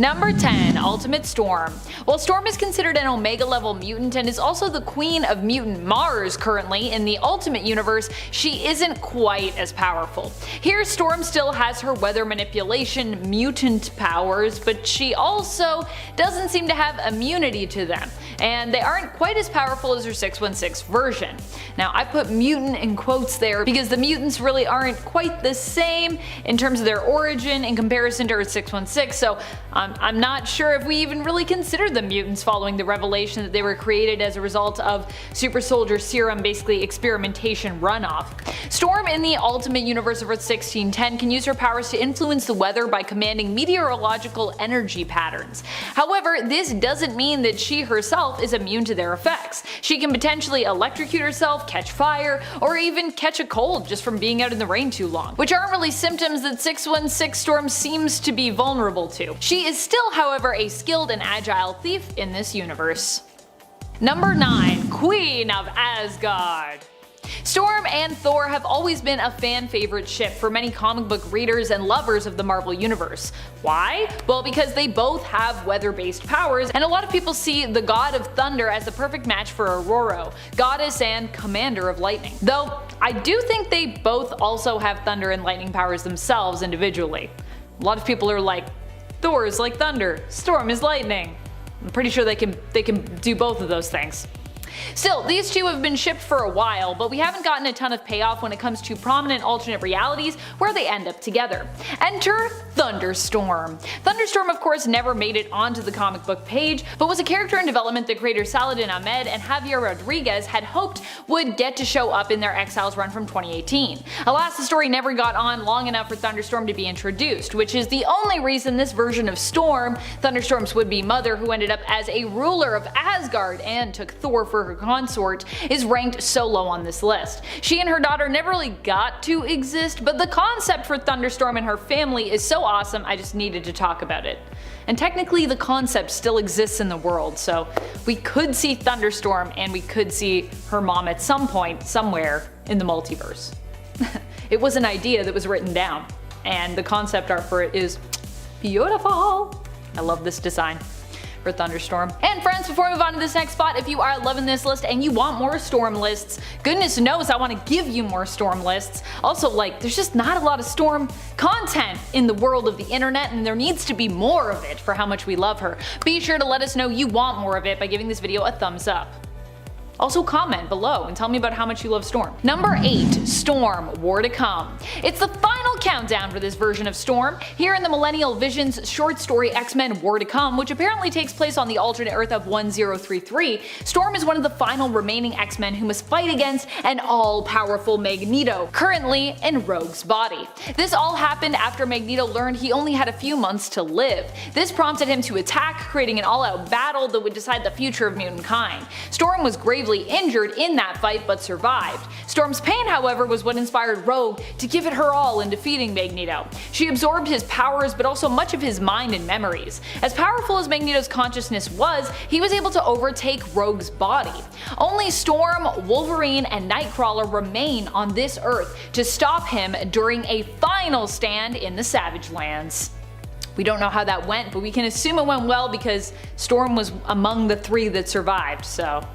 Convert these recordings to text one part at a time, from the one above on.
Number 10. Ultimate Storm. While Storm is considered an Omega level mutant and is also the queen of mutant Mars currently in the Ultimate Universe, she isn't quite as powerful. Here Storm still has her weather manipulation mutant powers, but she also doesn't seem to have immunity to them, and they aren't quite as powerful as her 616 version. Now I put mutant in quotes there because the mutants really aren't quite the same in terms of their origin in comparison to her 616, so I'm not sure if we even really consider them mutants following the revelation that they were created as a result of Super Soldier Serum basically experimentation runoff. Storm in the Ultimate Universe of Earth 1610 can use her powers to influence the weather by commanding meteorological energy patterns. However, this doesn't mean that she herself is immune to their effects. She can potentially electrocute herself, catch fire, or even catch a cold just from being out in the rain too long, which aren't really symptoms that 616 Storm seems to be vulnerable to. She is still, however, a skilled and agile thief in this universe. Number 9. Queen of Asgard. Storm and Thor have always been a fan favorite ship for many comic book readers and lovers of the Marvel Universe. Why? Well, because they both have weather-based powers, and a lot of people see the God of Thunder as the perfect match for Aurora, goddess and commander of lightning. Though, I do think they both also have thunder and lightning powers themselves individually. A lot of people are like, Thor is like thunder, Storm is lightning. I'm pretty sure they can do both of those things. Still, these two have been shipped for a while, but we haven't gotten a ton of payoff when it comes to prominent alternate realities where they end up together. Enter Thunderstorm. Thunderstorm of course never made it onto the comic book page, but was a character in development that creators Saladin Ahmed and Javier Rodriguez had hoped would get to show up in their Exiles run from 2018. Alas, the story never got on long enough for Thunderstorm to be introduced, which is the only reason this version of Storm, Thunderstorm's would-be mother who ended up as a ruler of Asgard and took Thor for her consort, is ranked so low on this list. She and her daughter never really got to exist, but the concept for Thunderstorm and her family is so awesome I just needed to talk about it. And technically the concept still exists in the world, so we could see Thunderstorm and we could see her mom at some point somewhere in the multiverse. It was an idea that was written down, and the concept art for it is beautiful. I love this design for Thunderstorm. And friends, before we move on to this next spot, if you are loving this list and you want more Storm lists, goodness knows I want to give you more Storm lists. Also, like, there's just not a lot of Storm content in the world of the internet, and there needs to be more of it for how much we love her. Be sure to let us know you want more of it by giving this video a thumbs up. Also comment below and tell me about how much you love Storm. Number 8. Storm, War to Come. It's the final countdown for this version of Storm. Here in the Millennial Visions short story X-Men War to Come, which apparently takes place on the alternate Earth of 1033, Storm is one of the final remaining X-Men who must fight against an all-powerful Magneto, currently in Rogue's body. This all happened after Magneto learned he only had a few months to live. This prompted him to attack, creating an all-out battle that would decide the future of mutant kind. Storm was gravely injured in that fight but survived. Storm's pain, however, was what inspired Rogue to give it her all in defeating Magneto. She absorbed his powers but also much of his mind and memories. As powerful as Magneto's consciousness was, he was able to overtake Rogue's body. Only Storm, Wolverine, and Nightcrawler remain on this Earth to stop him during a final stand in the Savage Lands. We don't know how that went, but we can assume it went well because Storm was among the 3 that survived, so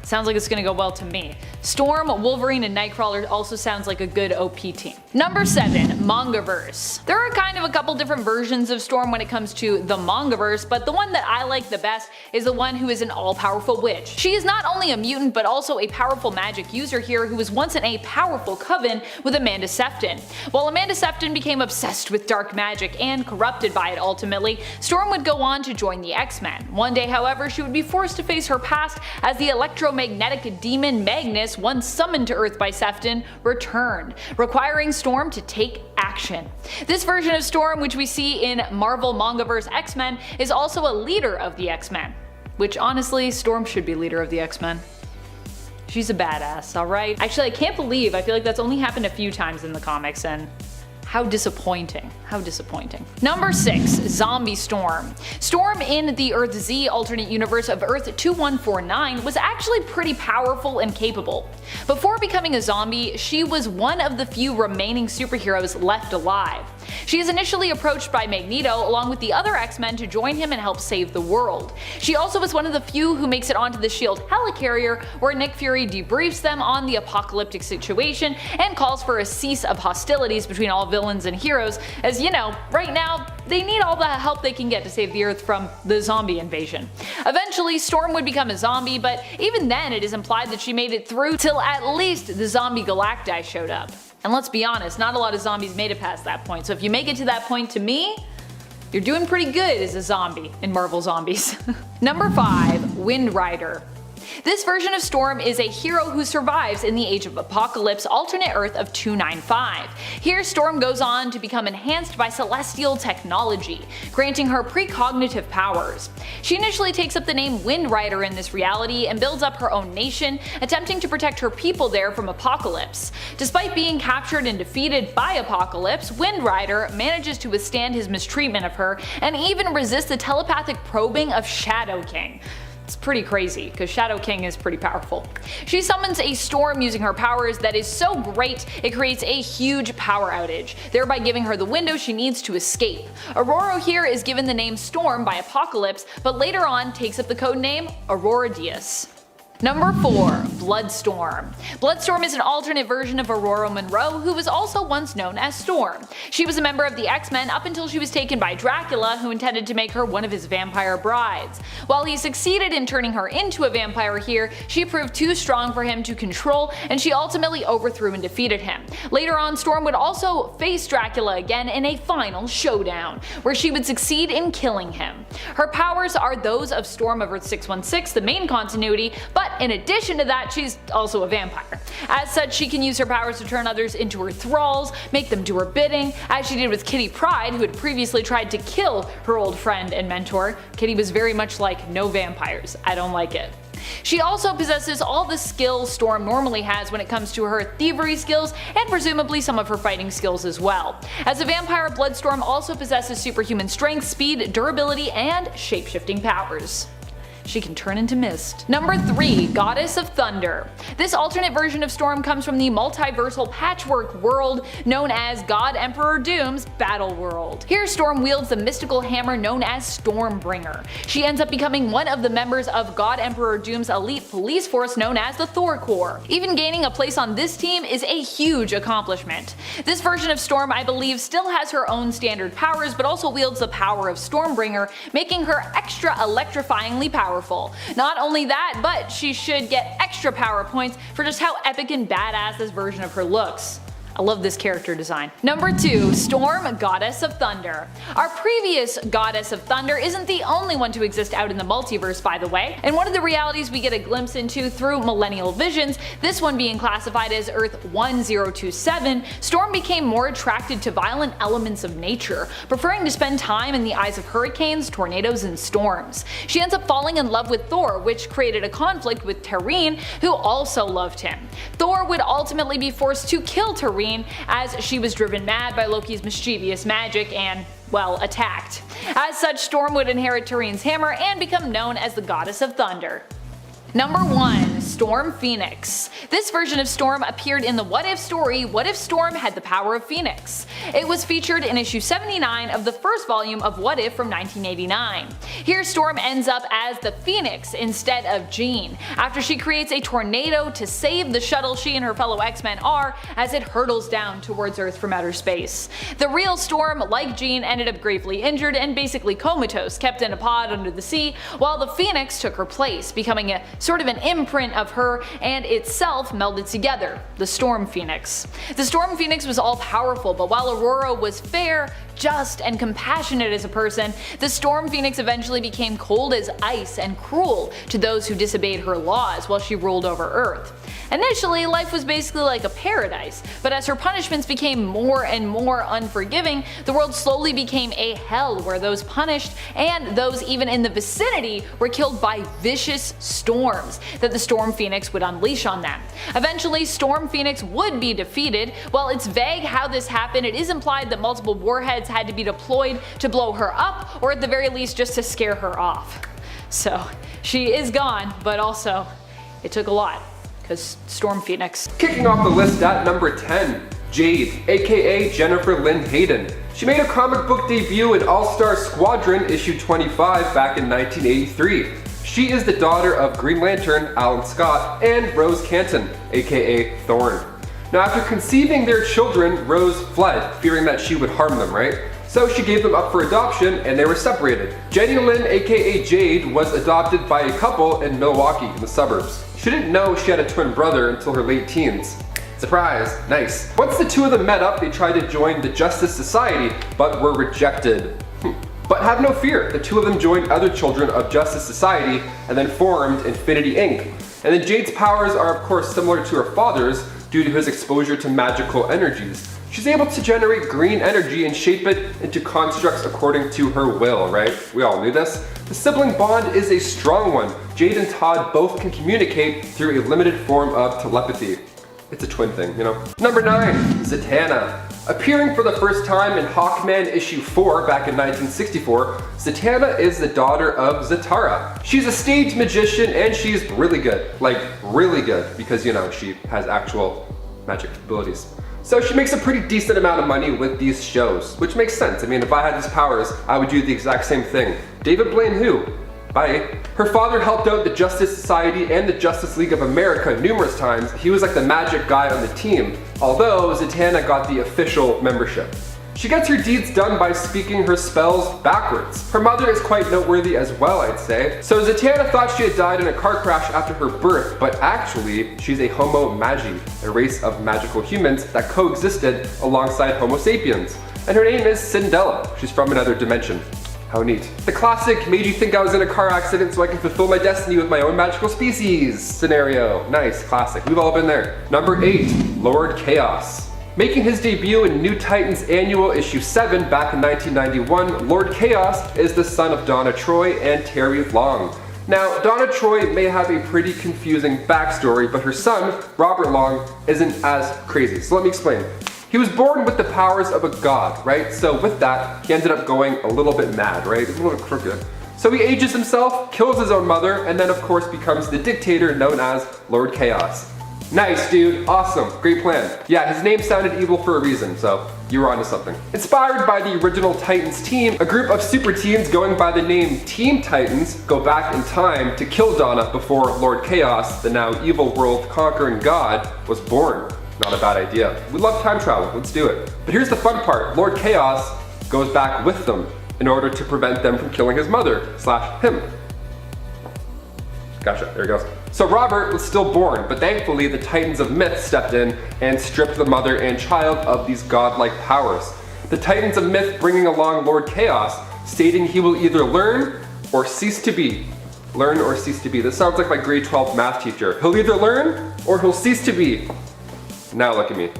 sounds like it's gonna go well to me. Storm, Wolverine, and Nightcrawler also sounds like a good OP team. Number 7. Mangaverse. There are kind of a couple different versions of Storm when it comes to the Mangaverse, but the one that I like the best is the one who is an all-powerful witch. She is not only a mutant but also a powerful magic user here who was once in a powerful coven with Amanda Sefton. While Amanda Sefton became obsessed with dark magic and corrupted by it ultimately, Storm would go on to join the X-Men. One day, however, she would be forced to face her past as the electromagnetic demon Magnus, once summoned to Earth by Sefton, returned, requiring Storm to take action. This version of Storm, which we see in Marvel Mangaverse X-Men, is also a leader of the X-Men. Which honestly, Storm should be leader of the X-Men. She's a badass, alright? Actually, I can't believe, I feel like that's only happened a few times in the comics, and how disappointing. How disappointing. Number 6. Zombie Storm. Storm in the Earth Z alternate universe of Earth 2149 was actually pretty powerful and capable. Before becoming a zombie, she was one of the few remaining superheroes left alive. She is initially approached by Magneto along with the other X-Men to join him and help save the world. She also is one of the few who makes it onto the S.H.I.E.L.D. helicarrier, where Nick Fury debriefs them on the apocalyptic situation and calls for a cease of hostilities between all villains and heroes, as you know, right now they need all the help they can get to save the Earth from the zombie invasion. Eventually Storm would become a zombie, but even then it is implied that she made it through till at least the zombie Galacti showed up. And let's be honest, not a lot of zombies made it past that point, so if you make it to that point, to me, you're doing pretty good as a zombie in Marvel Zombies. Number 5. Wind Rider. This version of Storm is a hero who survives in the Age of Apocalypse alternate Earth of 295. Here Storm goes on to become enhanced by celestial technology, granting her precognitive powers. She initially takes up the name Wind Rider in this reality and builds up her own nation, attempting to protect her people there from Apocalypse. Despite being captured and defeated by Apocalypse, Wind Rider manages to withstand his mistreatment of her and even resist the telepathic probing of Shadow King. It's pretty crazy, because Shadow King is pretty powerful. She summons a storm using her powers that is so great it creates a huge power outage, thereby giving her the window she needs to escape. Aurora here is given the name Storm by Apocalypse, but later on takes up the codename Aurora Dias. Number 4. Bloodstorm. Bloodstorm is an alternate version of Aurora Monroe, who was also once known as Storm. She was a member of the X-Men up until she was taken by Dracula, who intended to make her one of his vampire brides. While he succeeded in turning her into a vampire here, she proved too strong for him to control, and she ultimately overthrew and defeated him. Later on, Storm would also face Dracula again in a final showdown, where she would succeed in killing him. Her powers are those of Storm of Earth 616, the main continuity, but in addition to that, she's also a vampire. As such, she can use her powers to turn others into her thralls, make them do her bidding, as she did with Kitty Pryde, who had previously tried to kill her old friend and mentor. Kitty was very much like, no vampires, I don't like it. She also possesses all the skills Storm normally has when it comes to her thievery skills and presumably some of her fighting skills as well. As a vampire, Bloodstorm also possesses superhuman strength, speed, durability, and shapeshifting powers. She can turn into mist. Number 3. Goddess of Thunder. This alternate version of Storm comes from the multiversal patchwork world known as God Emperor Doom's Battle World. Here Storm wields the mystical hammer known as Stormbringer. She ends up becoming one of the members of God Emperor Doom's elite police force known as the Thor Corps. Even gaining a place on this team is a huge accomplishment. This version of Storm, I believe, still has her own standard powers, but also wields the power of Stormbringer, making her extra electrifyingly powerful. Not only that, but she should get extra power points for just how epic and badass this version of her looks. I love this character design. Number 2. Storm, Goddess of Thunder. Our previous Goddess of Thunder isn't the only one to exist out in the multiverse, by the way. In one of the realities we get a glimpse into through millennial visions, this one being classified as Earth 1027, Storm became more attracted to violent elements of nature, preferring to spend time in the eyes of hurricanes, tornadoes, and storms. She ends up falling in love with Thor, which created a conflict with Tarine, who also loved him. Thor would ultimately be forced to kill Tarine as she was driven mad by Loki's mischievous magic and, well, attacked. As such, Storm would inherit Tarine's hammer and become known as the Goddess of Thunder. Number 1. Storm Phoenix. This version of Storm appeared in the What If story, What If Storm Had the Power of Phoenix. It was featured in issue 79 of the first volume of What If from 1989. Here Storm ends up as the Phoenix instead of Jean, after she creates a tornado to save the shuttle she and her fellow X-Men are as it hurtles down towards Earth from outer space. The real Storm, like Jean, ended up gravely injured and basically comatose, kept in a pod under the sea, while the Phoenix took her place, becoming a sort of an imprint of her and itself melded together, the Storm Phoenix. The Storm Phoenix was all powerful, but while Aurora was fair, just, and compassionate as a person, the Storm Phoenix eventually became cold as ice and cruel to those who disobeyed her laws while she ruled over Earth. Initially, life was basically like a paradise, but as her punishments became more and more unforgiving, the world slowly became a hell where those punished and those even in the vicinity were killed by vicious storms that the Storm Phoenix would unleash on them. Eventually, Storm Phoenix would be defeated. While it's vague how this happened, it is implied that multiple warheads had to be deployed to blow her up, or at the very least just to scare her off. So she is gone, but also it took a lot, because Storm Phoenix. Kicking off the list at number 10, Jade, aka Jennifer Lynn Hayden. She made her comic book debut in All-Star Squadron issue 25 back in 1983. She is the daughter of Green Lantern, Alan Scott, and Rose Canton, aka Thorn. Now after conceiving their children, Rose fled, fearing that she would harm them, right? So she gave them up for adoption and they were separated. Jenny Lynn, aka Jade, was adopted by a couple in Milwaukee in the suburbs. She didn't know she had a twin brother until her late teens. Surprise, nice. Once the two of them met up, they tried to join the Justice Society, but were rejected. But have no fear, the two of them joined other children of Justice Society and then formed Infinity Inc. And then Jade's powers are of course similar to her father's due to his exposure to magical energies. She's able to generate green energy and shape it into constructs according to her will, right? We all knew this. The sibling bond is a strong one. Jade and Todd both can communicate through a limited form of telepathy. It's a twin thing, you know? Number 9, Zatana. Appearing for the first time in Hawkman issue 4 back in 1964, Zatana is the daughter of Zatara. She's a stage magician and she's really good. Like, really good, because you know, she has actual magic abilities. So she makes a pretty decent amount of money with these shows, which makes sense. I mean, if I had these powers, I would do the exact same thing. David Blaine who? Bye. Her father helped out the Justice Society and the Justice League of America numerous times. He was like the magic guy on the team, although Zatana got the official membership. She gets her deeds done by speaking her spells backwards. Her mother is quite noteworthy as well, I'd say. So Zatana thought she had died in a car crash after her birth, but actually she's a Homo Magi, a race of magical humans that coexisted alongside Homo sapiens. And her name is Cinderella. She's from another dimension. How neat. The classic made you think I was in a car accident so I can fulfill my destiny with my own magical species scenario. Nice, classic. We've all been there. Number 8, Lord Chaos. Making his debut in New Titans Annual issue 7 back in 1991, Lord Chaos is the son of Donna Troy and Terry Long. Now, Donna Troy may have a pretty confusing backstory, but her son, Robert Long, isn't as crazy. So let me explain. He was born with the powers of a god, right? So with that, he ended up going a little bit mad, right? A little bit crooked. So he ages himself, kills his own mother, and then of course becomes the dictator known as Lord Chaos. Nice, dude. Awesome. Great plan. Yeah, his name sounded evil for a reason, so you were onto something. Inspired by the original Titans team, a group of super teens going by the name Teen Titans go back in time to kill Donna before Lord Chaos, the now evil world conquering god, was born. Not a bad idea. We love time travel, let's do it. But here's the fun part, Lord Chaos goes back with them in order to prevent them from killing his mother / him. Gotcha, there he goes. So Robert was still born, but thankfully the Titans of Myth stepped in and stripped the mother and child of these godlike powers. The Titans of Myth bringing along Lord Chaos, stating he will either learn or cease to be. Learn or cease to be. This sounds like my grade 12 math teacher. He'll either learn or he'll cease to be. Now look at me,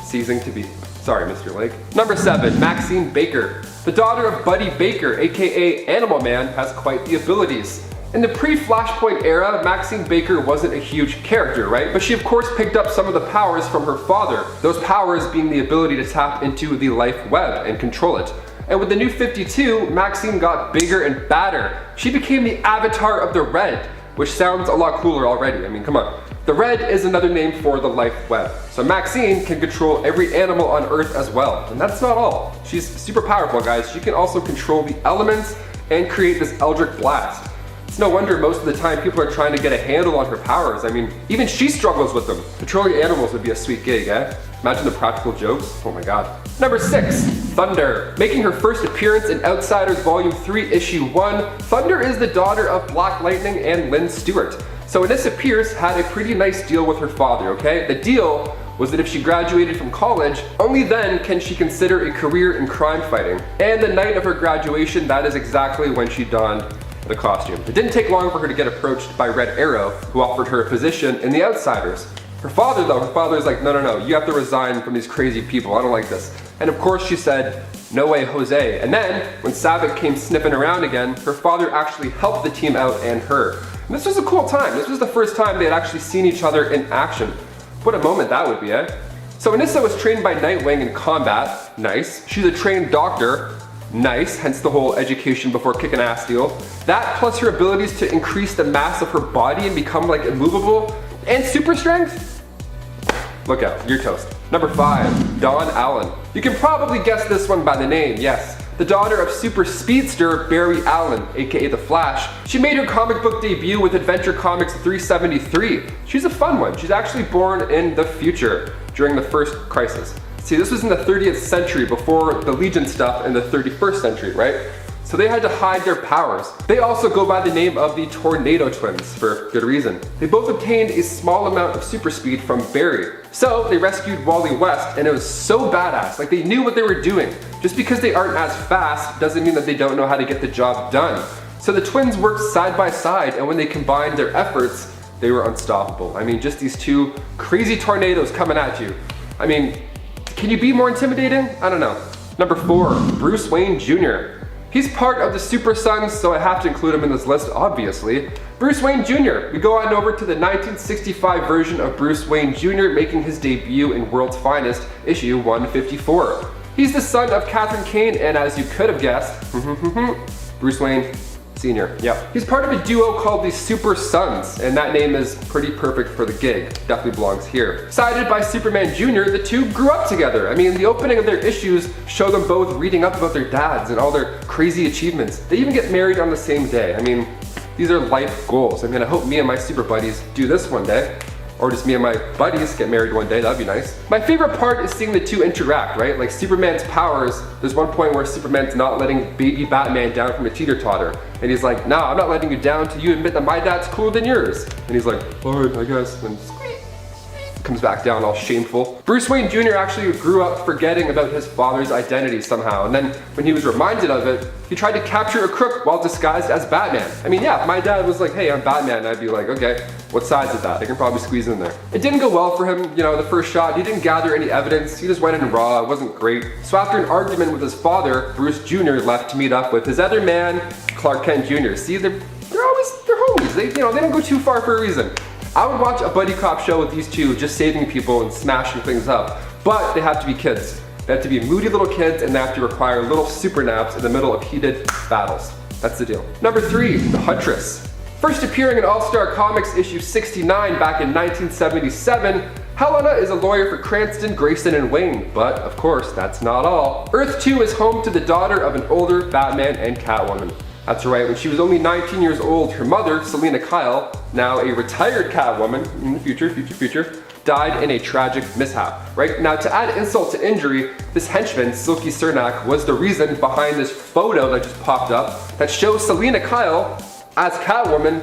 ceasing to be. Sorry, Mr. Lake. Number 7, Maxine Baker. The daughter of Buddy Baker, aka Animal Man, has quite the abilities. In the pre-Flashpoint era, Maxine Baker wasn't a huge character, right? But she of course picked up some of the powers from her father, those powers being the ability to tap into the life web and control it. And with the new 52, Maxine got bigger and badder. She became the avatar of the Red, which sounds a lot cooler already. I mean, come on. The Red is another name for the life web. So Maxine can control every animal on Earth as well. And that's not all. She's super powerful, guys. She can also control the elements and create this Eldritch Blast. It's no wonder most of the time people are trying to get a handle on her powers. I mean, even she struggles with them. Controlling animals would be a sweet gig, eh? Imagine the practical jokes. Oh my god. Number 6, Thunder. Making her first appearance in Outsiders Volume 3, Issue 1, Thunder is the daughter of Black Lightning and Lynn Stewart. So Anissa Pierce had a pretty nice deal with her father, okay? The deal was that if she graduated from college, only then can she consider a career in crime fighting. And the night of her graduation, that is exactly when she donned the costume. It didn't take long for her to get approached by Red Arrow, who offered her a position in the Outsiders. Her father though, her father is like, no, you have to resign from these crazy people, I don't like this. And of course she said, no way, Jose. And then, when Savick came sniffing around again, her father actually helped the team out and her. And this was a cool time. This was the first time they had actually seen each other in action. What a moment that would be, eh? So Anissa was trained by Nightwing in combat. Nice. She's a trained doctor. Nice, hence the whole education before kicking ass deal. That plus her abilities to increase the mass of her body and become like immovable and super strength. Look out, you're toast. Number 5, Dawn Allen. You can probably guess this one by the name, yes. The daughter of super speedster Barry Allen, aka The Flash. She made her comic book debut with Adventure Comics 373. She's a fun one. She's actually born in the future during the first crisis. See, this was in the 30th century before the Legion stuff in the 31st century, right? So they had to hide their powers. They also go by the name of the Tornado Twins for good reason. They both obtained a small amount of super speed from Barry. So they rescued Wally West, and it was so badass. Like, they knew what they were doing. Just because they aren't as fast doesn't mean that they don't know how to get the job done. So the twins worked side by side, and when they combined their efforts, they were unstoppable. I mean, just these two crazy tornadoes coming at you. I mean, can you be more intimidating? I don't know. Number 4, Bruce Wayne Jr. He's part of the Super Sons, so I have to include him in this list, obviously. Bruce Wayne Jr. We go on over to the 1965 version of Bruce Wayne Jr. making his debut in World's Finest, issue 154. He's the son of Catherine Kane, and as you could have guessed, Bruce Wayne Sr. Yep. He's part of a duo called the Super Sons, and that name is pretty perfect for the gig. Definitely belongs here. Cited by Superman Jr., the two grew up together. I mean, the opening of their issues show them both reading up about their dads and all their crazy achievements. They even get married on the same day. I mean, these are life goals. I mean, I hope me and my super buddies do this one day. Or just me and my buddies get married one day, that'd be nice. My favorite part is seeing the two interact, right? Like Superman's powers, there's one point where Superman's not letting baby Batman down from a teeter-totter. And he's like, nah, I'm not letting you down till you admit that my dad's cooler than yours. And he's like, alright, I guess. And comes back down all shameful. Bruce Wayne Jr. actually grew up forgetting about his father's identity somehow, and then when he was reminded of it, he tried to capture a crook while disguised as Batman. I mean, yeah, if my dad was like, hey, I'm Batman, I'd be like, okay, what size is that? I can probably squeeze in there. It didn't go well for him, you know, the first shot. He didn't gather any evidence. He just went in raw. It wasn't great. So after an argument with his father, Bruce Jr. left to meet up with his other man, Clark Kent Jr. See, they're homies. They don't go too far for a reason. I would watch a buddy cop show with these two just saving people and smashing things up, but they have to be kids. They have to be moody little kids, and they have to require little super naps in the middle of heated battles. That's the deal. Number 3, the Huntress. First appearing in All-Star Comics issue 69 back in 1977, Helena is a lawyer for Cranston, Grayson, and Wayne, but of course, that's not all. Earth 2 is home to the daughter of an older Batman and Catwoman. That's right, when she was only 19 years old, her mother, Selina Kyle, now a retired Catwoman, in the future, died in a tragic mishap, right? Now, to add insult to injury, this henchman, Silky Cernak, was the reason behind this photo that just popped up that shows Selina Kyle as Catwoman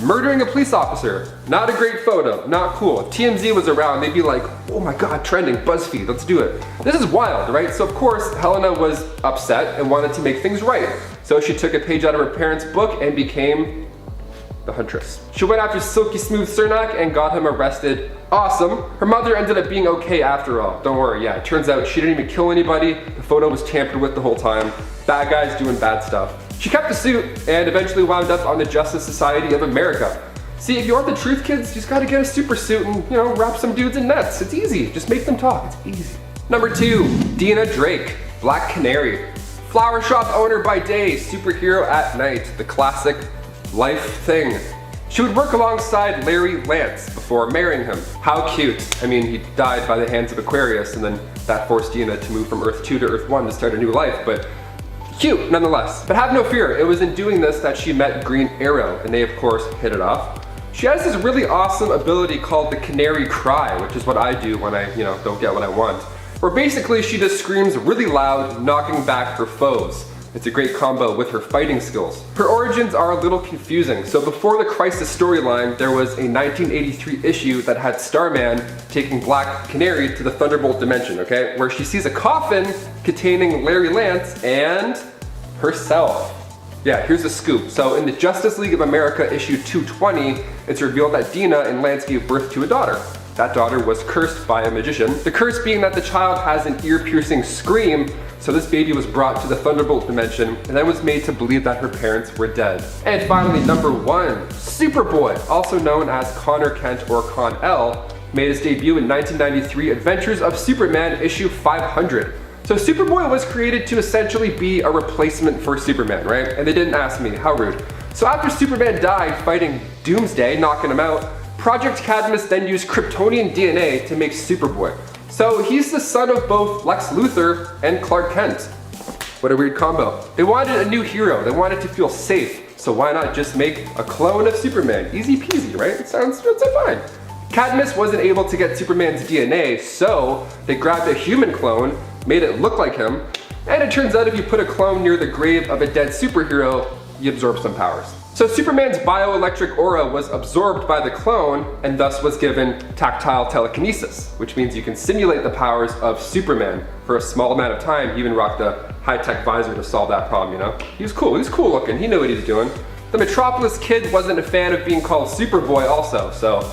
murdering a police officer. Not a great photo, not cool. If TMZ was around, they'd be like, oh my god, trending, BuzzFeed, let's do it. This is wild, right? So of course, Helena was upset and wanted to make things right. So she took a page out of her parents' book and became the Huntress. She went after Silky Smooth Cernak and got him arrested. Awesome. Her mother ended up being okay after all. Don't worry, yeah, it turns out she didn't even kill anybody. The photo was tampered with the whole time. Bad guys doing bad stuff. She kept the suit and eventually wound up on the Justice Society of America. See, if you want the truth, kids, you just gotta get a super suit and, you know, wrap some dudes in nets. It's easy. Just make them talk. It's easy. Number 2, Dina Drake, Black Canary. Flower shop owner by day, superhero at night. The classic life thing. She would work alongside Larry Lance before marrying him. How cute. I mean, he died by the hands of Aquarius, and then that forced Dina to move from Earth 2 to Earth 1 to start a new life, but cute nonetheless. But have no fear, it was in doing this that she met Green Arrow, and they of course hit it off. She has this really awesome ability called the Canary Cry, which is what I do when I, don't get what I want. Where basically she just screams really loud, knocking back her foes. It's a great combo with her fighting skills. Her origins are a little confusing. So before the Crisis storyline, there was a 1983 issue that had Starman taking Black Canary to the Thunderbolt dimension, okay? Where she sees a coffin containing Larry Lance and herself. Yeah, here's the scoop. So in the Justice League of America issue 220, it's revealed that Dina and Lance gave birth to a daughter. That daughter was cursed by a magician. The curse being that the child has an ear-piercing scream, so this baby was brought to the Thunderbolt dimension and then was made to believe that her parents were dead. And finally, number 1, Superboy, also known as Connor Kent or Con-El, made his debut in 1993 Adventures of Superman issue 500. So Superboy was created to essentially be a replacement for Superman, right? And they didn't ask me, how rude. So after Superman died fighting Doomsday, knocking him out, Project Cadmus then used Kryptonian DNA to make Superboy. So he's the son of both Lex Luthor and Clark Kent. What a weird combo. They wanted a new hero, they wanted to feel safe, so why not just make a clone of Superman? Easy peasy, right? It sounds fine. Cadmus wasn't able to get Superman's DNA, so they grabbed a human clone, made it look like him, and it turns out if you put a clone near the grave of a dead superhero, you absorb some powers. So Superman's bioelectric aura was absorbed by the clone and thus was given tactile telekinesis, which means you can simulate the powers of Superman for a small amount of time. He even rocked a high-tech visor to solve that problem, you know? He was cool looking, he knew what he was doing. The Metropolis kid wasn't a fan of being called Superboy also, so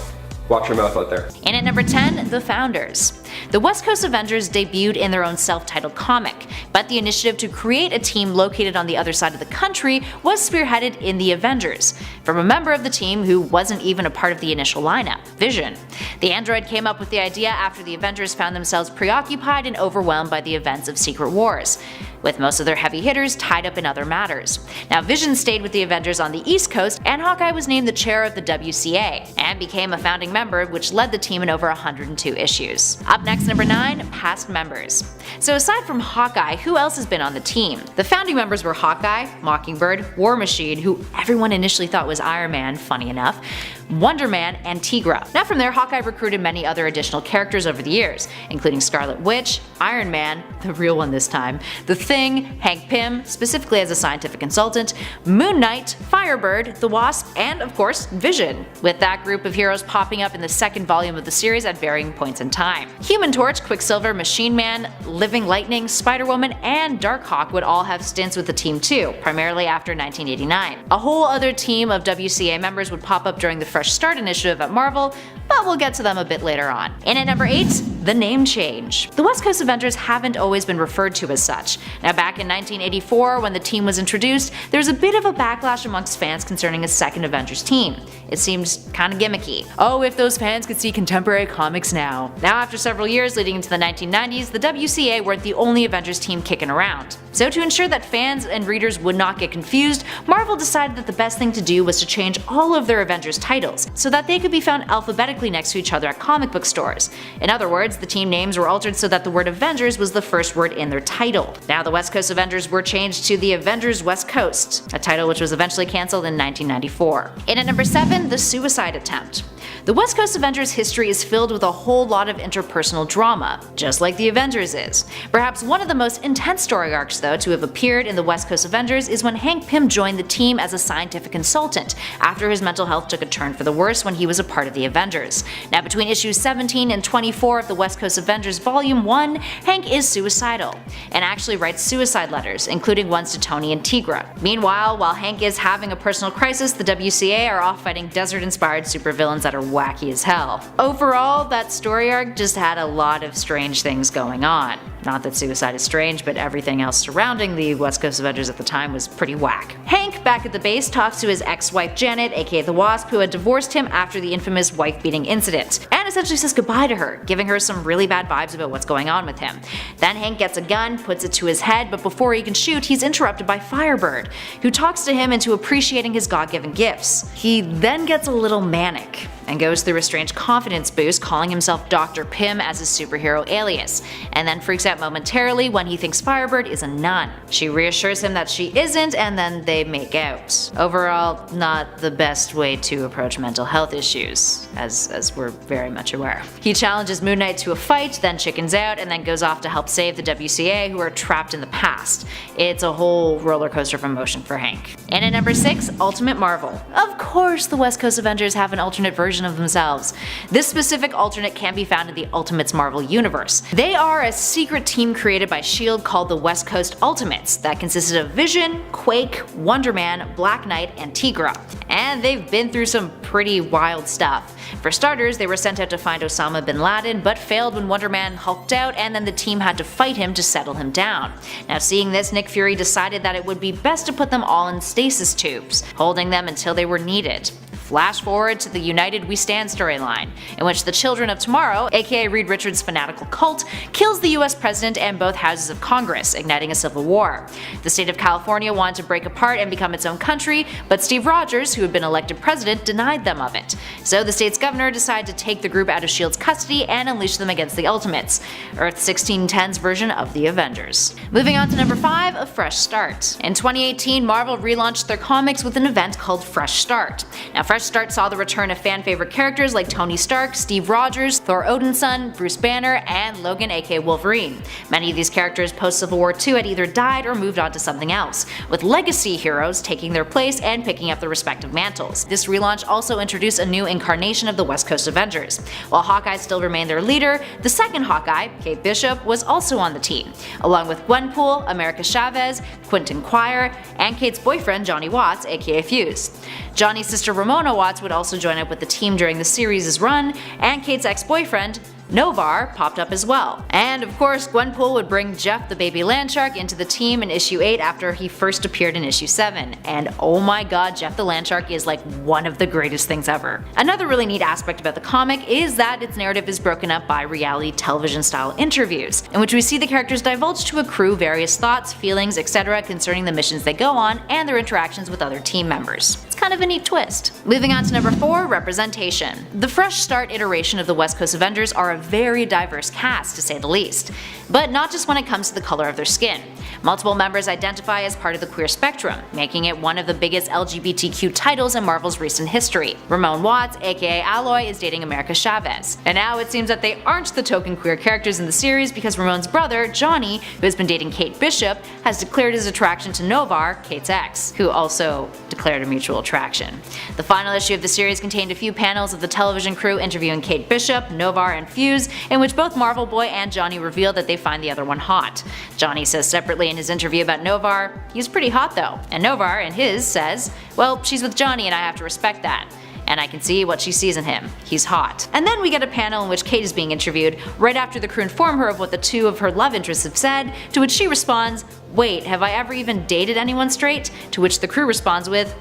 watch your mouth out there. And at number 10, the Founders. The West Coast Avengers debuted in their own self-titled comic, but the initiative to create a team located on the other side of the country was spearheaded in the Avengers, from a member of the team who wasn't even a part of the initial lineup, Vision. The android came up with the idea after the Avengers found themselves preoccupied and overwhelmed by the events of Secret Wars, with most of their heavy hitters tied up in other matters. Now Vision stayed with the Avengers on the East Coast, and Hawkeye was named the chair of the WCA, and became a founding member, which led the team in over 102 issues. Up next, number 9, past members. So aside from Hawkeye, who else has been on the team? The founding members were Hawkeye, Mockingbird, War Machine, who everyone initially thought was Iron Man, funny enough, Wonder Man, and Tigra. Now from there, Hawkeye recruited many other additional characters over the years, including Scarlet Witch, Iron Man, the real one this time, The Thing, Hank Pym, specifically as a scientific consultant, Moon Knight, Firebird, the Wasp, and of course, Vision, with that group of heroes popping up in the second volume of the series at varying points in time. Human Torch, Quicksilver, Machine Man, Living Lightning, Spider-Woman, and Darkhawk would all have stints with the team too, primarily after 1989. A whole other team of WCA members would pop up during the Fresh Start initiative at Marvel, but we'll get to them a bit later on. And at number 8, the name change. The West Coast Avengers haven't always been referred to as such. Now back in 1984, when the team was introduced, there was a bit of a backlash amongst fans concerning a second Avengers team. It seemed kinda gimmicky. Oh, if those fans could see contemporary comics now. Now after several years leading into the 1990s, the WCA weren't the only Avengers team kicking around. So to ensure that fans and readers would not get confused, Marvel decided that the best thing to do was to change all of their Avengers titles, so that they could be found alphabetically next to each other at comic book stores. In other words, the team names were altered so that the word Avengers was the first word in their title. Now the West Coast Avengers were changed to the Avengers West Coast, a title which was eventually cancelled in 1994. And at number 7, the suicide attempt. The West Coast Avengers history is filled with a whole lot of interpersonal drama, just like the Avengers is. Perhaps one of the most intense story arcs though to have appeared in the West Coast Avengers is when Hank Pym joined the team as a scientific consultant after his mental health took a turn for the worse when he was a part of the Avengers. Now between issues 17 and 24 of the West Coast Avengers Volume 1, Hank is suicidal, and actually writes suicide letters, including ones to Tony and Tigra. Meanwhile, while Hank is having a personal crisis, the WCA are off fighting desert-inspired supervillains that are wacky as hell. Overall, that story arc just had a lot of strange things going on. Not that suicide is strange, but everything else surrounding the West Coast Avengers at the time was pretty whack. Hank, back at the base, talks to his ex-wife Janet, aka the Wasp, who had divorced him after the infamous wife-beating incident, and essentially says goodbye to her, giving her some really bad vibes about what's going on with him. Then Hank gets a gun, puts it to his head, but before he can shoot, he's interrupted by Firebird, who talks to him into appreciating his God-given gifts. He then gets a little manic, and goes through a strange confidence boost calling himself Dr. Pym as his superhero alias, and then freaks out momentarily when he thinks Firebird is a nun. She reassures him that she isn't, and then they make out. Overall, not the best way to approach mental health issues, as we're very much aware. He challenges Moon Knight to a fight, then chickens out, and then goes off to help save the WCA, who are trapped in the past. It's a whole roller coaster of emotion for Hank. And at number 6, Ultimate Marvel. Of course the West Coast Avengers have an alternate version of themselves. This specific alternate can be found in the Ultimates Marvel universe. They are a secret team created by S.H.I.E.L.D. called the West Coast Ultimates that consisted of Vision, Quake, Wonder Man, Black Knight, and Tigra. And they've been through some pretty wild stuff. For starters, they were sent out to find Osama bin Laden, but failed when Wonder Man hulked out, and then the team had to fight him to settle him down. Now seeing this, Nick Fury decided that it would be best to put them all in stasis tubes, holding them until they were needed. Flash forward to the United We Stand storyline, in which the Children of Tomorrow, aka Reed Richards' fanatical cult, kills the US president and both houses of Congress, igniting a civil war. The state of California wanted to break apart and become its own country, but Steve Rogers, who had been elected president, denied them of it. So the state's governor decided to take the group out of S.H.I.E.L.D.'s custody and unleash them against the Ultimates, Earth's 1610's version of the Avengers. Moving on to number 5, A Fresh Start. In 2018, Marvel relaunched their comics with an event called Fresh Start. Now, Fresh Start saw the return of fan-favorite characters like Tony Stark, Steve Rogers, Thor Odinson, Bruce Banner, and Logan aka Wolverine. Many of these characters post-Civil War II had either died or moved on to something else, with legacy heroes taking their place and picking up their respective mantles. This relaunch also introduced a new incarnation of the West Coast Avengers. While Hawkeye still remained their leader, the second Hawkeye, Kate Bishop, was also on the team, along with Gwenpool, America Chavez, Quentin Quire, and Kate's boyfriend Johnny Watts aka Fuse. Johnny's sister Ramona Watts would also join up with the team during the series' run, and Kate's ex-boyfriend, Novar, popped up as well. And of course, Gwenpool would bring Jeff the baby landshark into the team in issue 8 after he first appeared in issue 7. And oh my god, Jeff the landshark is like one of the greatest things ever. Another really neat aspect about the comic is that its narrative is broken up by reality television style interviews, in which we see the characters divulge to a crew various thoughts, feelings, etc. concerning the missions they go on and their interactions with other team members. It's kind of a neat twist. Moving on to number 4, Representation. The Fresh Start iteration of the West Coast Avengers are a very diverse cast, to say the least. But not just when it comes to the color of their skin. Multiple members identify as part of the queer spectrum, making it one of the biggest LGBTQ titles in Marvel's recent history. Ramon Watts, aka Alloy, is dating America Chavez. And now it seems that they aren't the token queer characters in the series because Ramon's brother, Johnny, who has been dating Kate Bishop, has declared his attraction to Novar, Kate's ex, who also declared a mutual attraction. The final issue of the series contained a few panels of the television crew interviewing Kate Bishop, Novar, and Fuse, in which both Marvel Boy and Johnny reveal that they find the other one hot. Johnny says separately in his interview about Novar, "He's pretty hot though," and Novar in his says, "Well, she's with Johnny and I have to respect that. And I can see what she sees in him. He's hot." And then we get a panel in which Kate is being interviewed right after the crew inform her of what the two of her love interests have said, to which she responds, "Wait, have I ever even dated anyone straight?" To which the crew responds with,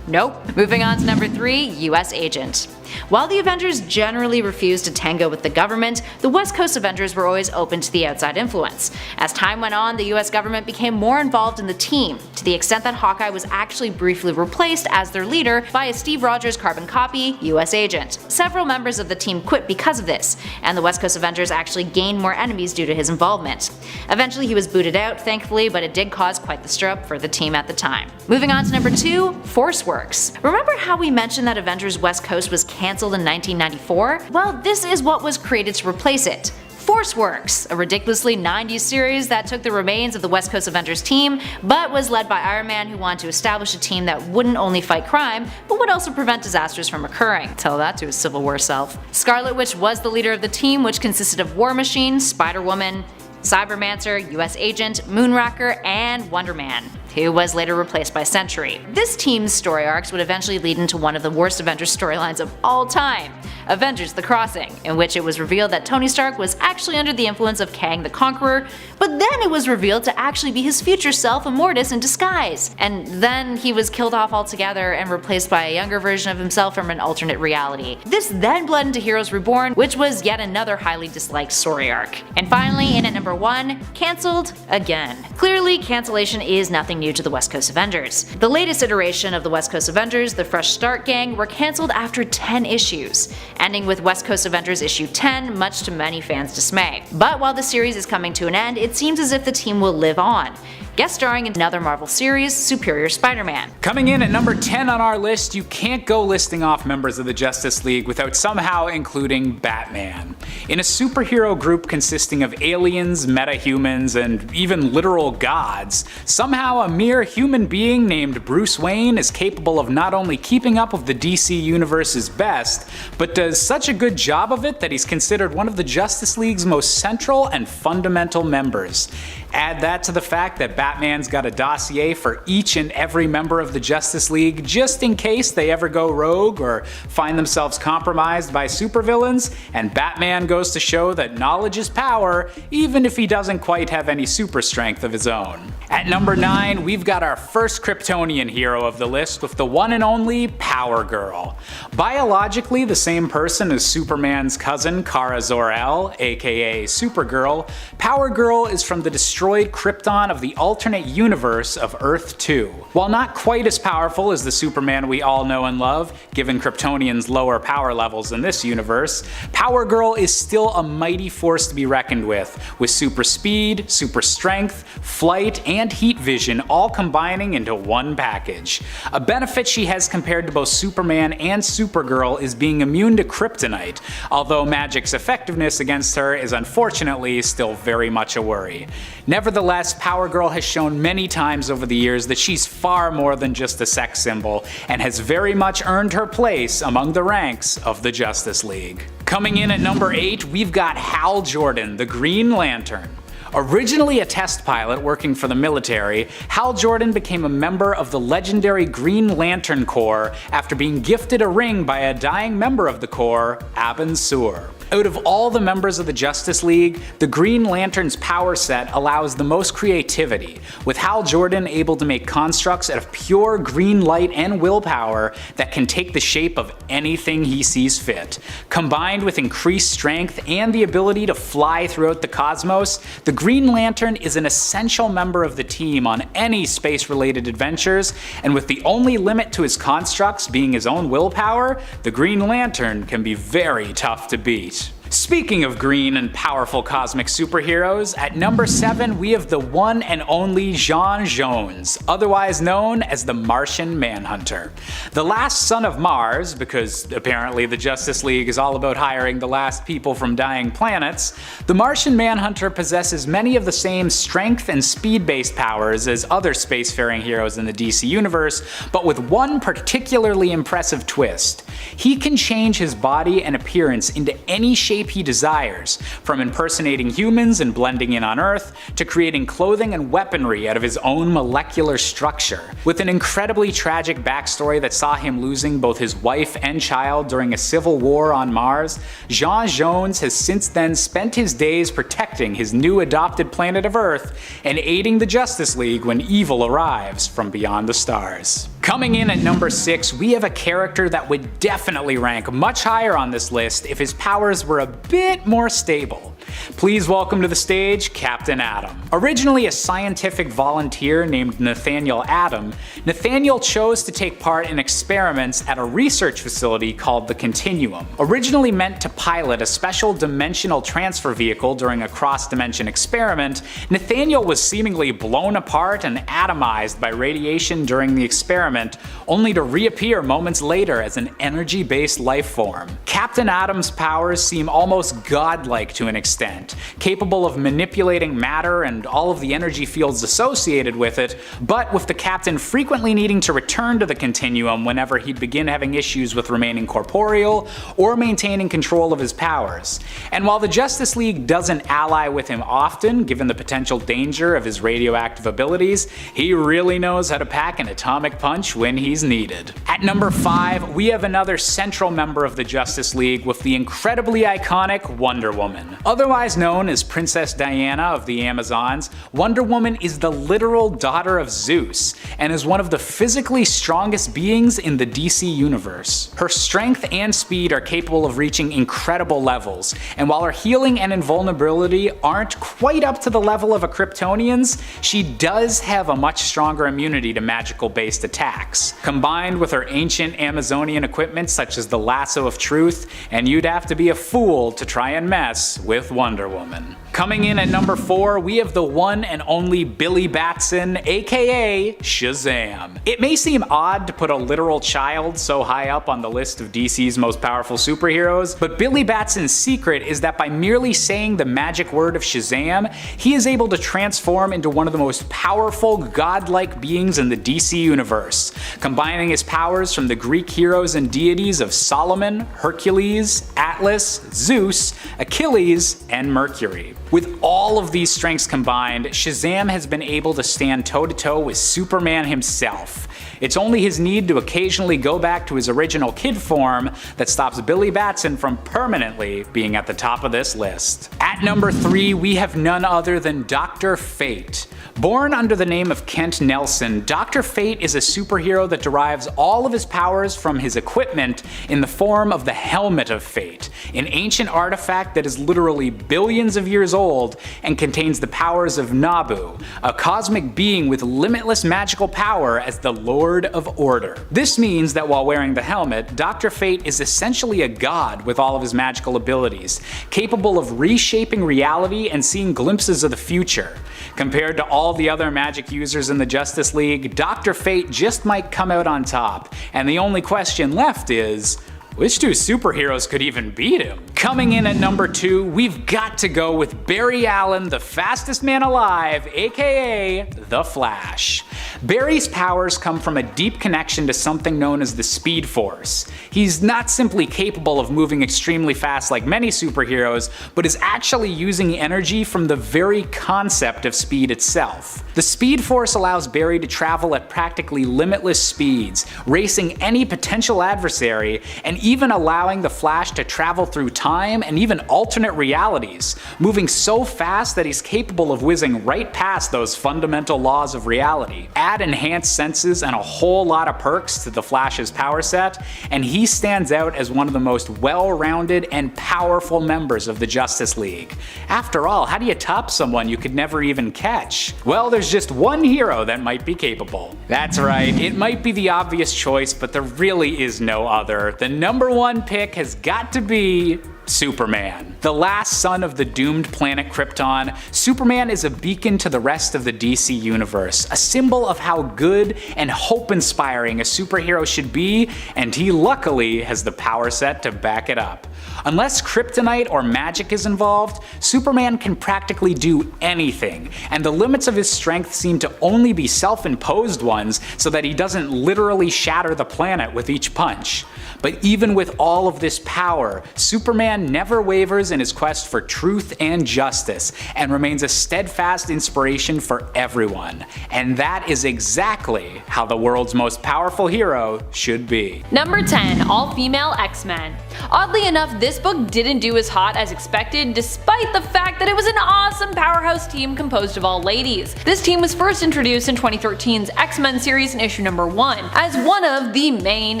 "Nope." Moving on to number 3, US Agent. While the Avengers generally refused to tango with the government, the West Coast Avengers were always open to the outside influence. As time went on, the US government became more involved in the team, to the extent that Hawkeye was actually briefly replaced as their leader by a Steve Rogers carbon copy, US Agent. Several members of the team quit because of this, and the West Coast Avengers actually gained more enemies due to his involvement. Eventually he was booted out, thankfully, but it did cause quite the stir up for the team at the time. Moving on to number 2, ForceWorks. Remember how we mentioned that Avengers West Coast was cancelled in 1994? Well, this is what was created to replace it. ForceWorks, a ridiculously 90s series that took the remains of the West Coast Avengers team, but was led by Iron Man, who wanted to establish a team that wouldn't only fight crime, but would also prevent disasters from occurring. Tell that to his Civil War self. Scarlet Witch was the leader of the team, which consisted of War Machine, Spider-Woman, Cybermancer, US Agent, Moonraker, and Wonder Man, who was later replaced by Sentry. This team's story arcs would eventually lead into one of the worst Avengers storylines of all time, Avengers The Crossing, in which it was revealed that Tony Stark was actually under the influence of Kang the Conqueror, but then it was revealed to actually be his future self, Immortus, in disguise. And then he was killed off altogether and replaced by a younger version of himself from an alternate reality. This then bled into Heroes Reborn, which was yet another highly disliked story arc. And finally, in at number 1, cancelled again. Clearly, cancellation is nothing new to the West Coast Avengers. The latest iteration of the West Coast Avengers, the Fresh Start Gang, were cancelled after 10 issues, ending with West Coast Avengers issue 10, much to many fans' dismay. But while the series is coming to an end, it seems as if the team will live on, guest starring in another Marvel series, Superior Spider-Man. Coming in at number 10 on our list, you can't go listing off members of the Justice League without somehow including Batman. In a superhero group consisting of aliens, metahumans, and even literal gods, somehow a mere human being named Bruce Wayne is capable of not only keeping up with the DC Universe's best, but does such a good job of it that he's considered one of the Justice League's most central and fundamental members. Add that to the fact that Batman's got a dossier for each and every member of the Justice League just in case they ever go rogue or find themselves compromised by supervillains, and Batman goes to show that knowledge is power even if he doesn't quite have any super strength of his own. At number 9, we've got our first Kryptonian hero of the list with the one and only Power Girl. Biologically the same person as Superman's cousin Kara Zor-El, aka Supergirl, Power Girl is from the destroyed Krypton of the alternate universe of Earth 2. While not quite as powerful as the Superman we all know and love, given Kryptonians' lower power levels in this universe, Power Girl is still a mighty force to be reckoned with super speed, super strength, flight, and heat vision all combining into one package. A benefit she has compared to both Superman and Supergirl is being immune to kryptonite, although magic's effectiveness against her is unfortunately still very much a worry. Nevertheless, Power Girl has shown many times over the years that she's far more than just a sex symbol, and has very much earned her place among the ranks of the Justice League. Coming in at number 8, we've got Hal Jordan, the Green Lantern. Originally a test pilot working for the military, Hal Jordan became a member of the legendary Green Lantern Corps after being gifted a ring by a dying member of the Corps, Abin Sur. Out of all the members of the Justice League, the Green Lantern's power set allows the most creativity, with Hal Jordan able to make constructs out of pure green light and willpower that can take the shape of anything he sees fit. Combined with increased strength and the ability to fly throughout the cosmos, the Green Lantern is an essential member of the team on any space-related adventures, and with the only limit to his constructs being his own willpower, the Green Lantern can be very tough to beat. Speaking of green and powerful cosmic superheroes, at number 7 we have the one and only J'onn J'onzz, otherwise known as the Martian Manhunter. The last son of Mars, because apparently the Justice League is all about hiring the last people from dying planets, the Martian Manhunter possesses many of the same strength and speed-based powers as other spacefaring heroes in the DC universe, but with one particularly impressive twist. He can change his body and appearance into any shape he desires, from impersonating humans and blending in on Earth, to creating clothing and weaponry out of his own molecular structure. With an incredibly tragic backstory that saw him losing both his wife and child during a civil war on Mars, J'onn J'onzz has since then spent his days protecting his new adopted planet of Earth and aiding the Justice League when evil arrives from beyond the stars. Coming in at number 6, we have a character that would definitely rank much higher on this list if his powers were a bit more stable. Please welcome to the stage Captain Atom. Originally a scientific volunteer named Nathaniel Atom, Nathaniel chose to take part in experiments at a research facility called the Continuum. Originally meant to pilot a special dimensional transfer vehicle during a cross-dimension experiment, Nathaniel was seemingly blown apart and atomized by radiation during the experiment, only to reappear moments later as an energy-based life form. Captain Atom's powers seem almost godlike to an extent, capable of manipulating matter and all of the energy fields associated with it, but with the Captain frequently needing to return to the Continuum whenever he'd begin having issues with remaining corporeal or maintaining control of his powers. And while the Justice League doesn't ally with him often, given the potential danger of his radioactive abilities, he really knows how to pack an atomic punch when he's needed. At number 5, we have another central member of the Justice League with the incredibly iconic Wonder Woman. Otherwise known as Princess Diana of the Amazons, Wonder Woman is the literal daughter of Zeus, and is one of the physically strongest beings in the DC universe. Her strength and speed are capable of reaching incredible levels, and while her healing and invulnerability aren't quite up to the level of a Kryptonian's, she does have a much stronger immunity to magical-based attacks. Combined with her ancient Amazonian equipment such as the Lasso of Truth, and you'd have to be a fool to try and mess with Wonder Woman. Coming in at number 4, we have the one and only Billy Batson, aka Shazam. It may seem odd to put a literal child so high up on the list of DC's most powerful superheroes, but Billy Batson's secret is that by merely saying the magic word of Shazam, he is able to transform into one of the most powerful, godlike beings in the DC universe, combining his powers from the Greek heroes and deities of Solomon, Hercules, Atlas, Zeus, Achilles, and Mercury. With all of these strengths combined, Shazam has been able to stand toe-to-toe with Superman himself. It's only his need to occasionally go back to his original kid form that stops Billy Batson from permanently being at the top of this list. At number 3, we have none other than Dr. Fate. Born under the name of Kent Nelson, Dr. Fate is a superhero that derives all of his powers from his equipment in the form of the Helmet of Fate, an ancient artifact that is literally billions of years old and contains the powers of Nabu, a cosmic being with limitless magical power as the Lord of Order. This means that while wearing the helmet, Dr. Fate is essentially a god with all of his magical abilities, capable of reshaping reality and seeing glimpses of the future. Compared to all the other magic users in the Justice League, Dr. Fate just might come out on top, and the only question left is, which two superheroes could even beat him? Coming in at number 2, we've got to go with Barry Allen, the fastest man alive, aka The Flash. Barry's powers come from a deep connection to something known as the Speed Force. He's not simply capable of moving extremely fast like many superheroes, but is actually using energy from the very concept of speed itself. The Speed Force allows Barry to travel at practically limitless speeds, racing any potential adversary, and even allowing the Flash to travel through time and even alternate realities, moving so fast that he's capable of whizzing right past those fundamental laws of reality. Add enhanced senses and a whole lot of perks to the Flash's power set, and he stands out as one of the most well-rounded and powerful members of the Justice League. After all, how do you top someone you could never even catch? Well, there's just one hero that might be capable. That's right, it might be the obvious choice, but there really is no other. The number 1 pick has got to be Superman. The last son of the doomed planet Krypton, Superman is a beacon to the rest of the DC universe, a symbol of how good and hope-inspiring a superhero should be, and he luckily has the power set to back it up. Unless kryptonite or magic is involved, Superman can practically do anything, and the limits of his strength seem to only be self-imposed ones so that he doesn't literally shatter the planet with each punch. But even with all of this power, Superman never wavers in his quest for truth and justice, and remains a steadfast inspiration for everyone. And that is exactly how the world's most powerful hero should be. Number 10, All Female XMen. Oddly enough, this book didn't do as hot as expected, despite the fact that it was an awesome powerhouse team composed of all ladies. This team was first introduced in 2013's X-Men series in issue number 1, as one of the main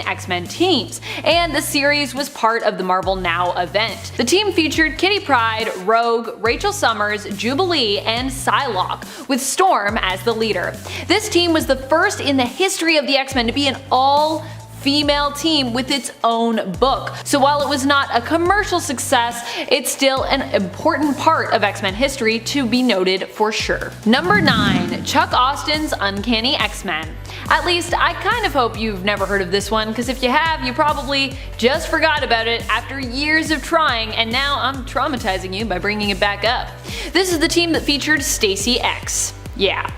X-Men teams, and the series was part of the Marvel Now event. The team featured Kitty Pryde, Rogue, Rachel Summers, Jubilee, and Psylocke, with Storm as the leader. This team was the first in the history of the X-Men to be an all-female team with its own book. So while it was not a commercial success, it's still an important part of X-Men history to be noted for sure. Number 9, Chuck Austin's Uncanny XMen. At least, I kind of hope you've never heard of this one, because if you have, you probably just forgot about it after years of trying, and now I'm traumatizing you by bringing it back up. This is the team that featured Stacy X. Yeah.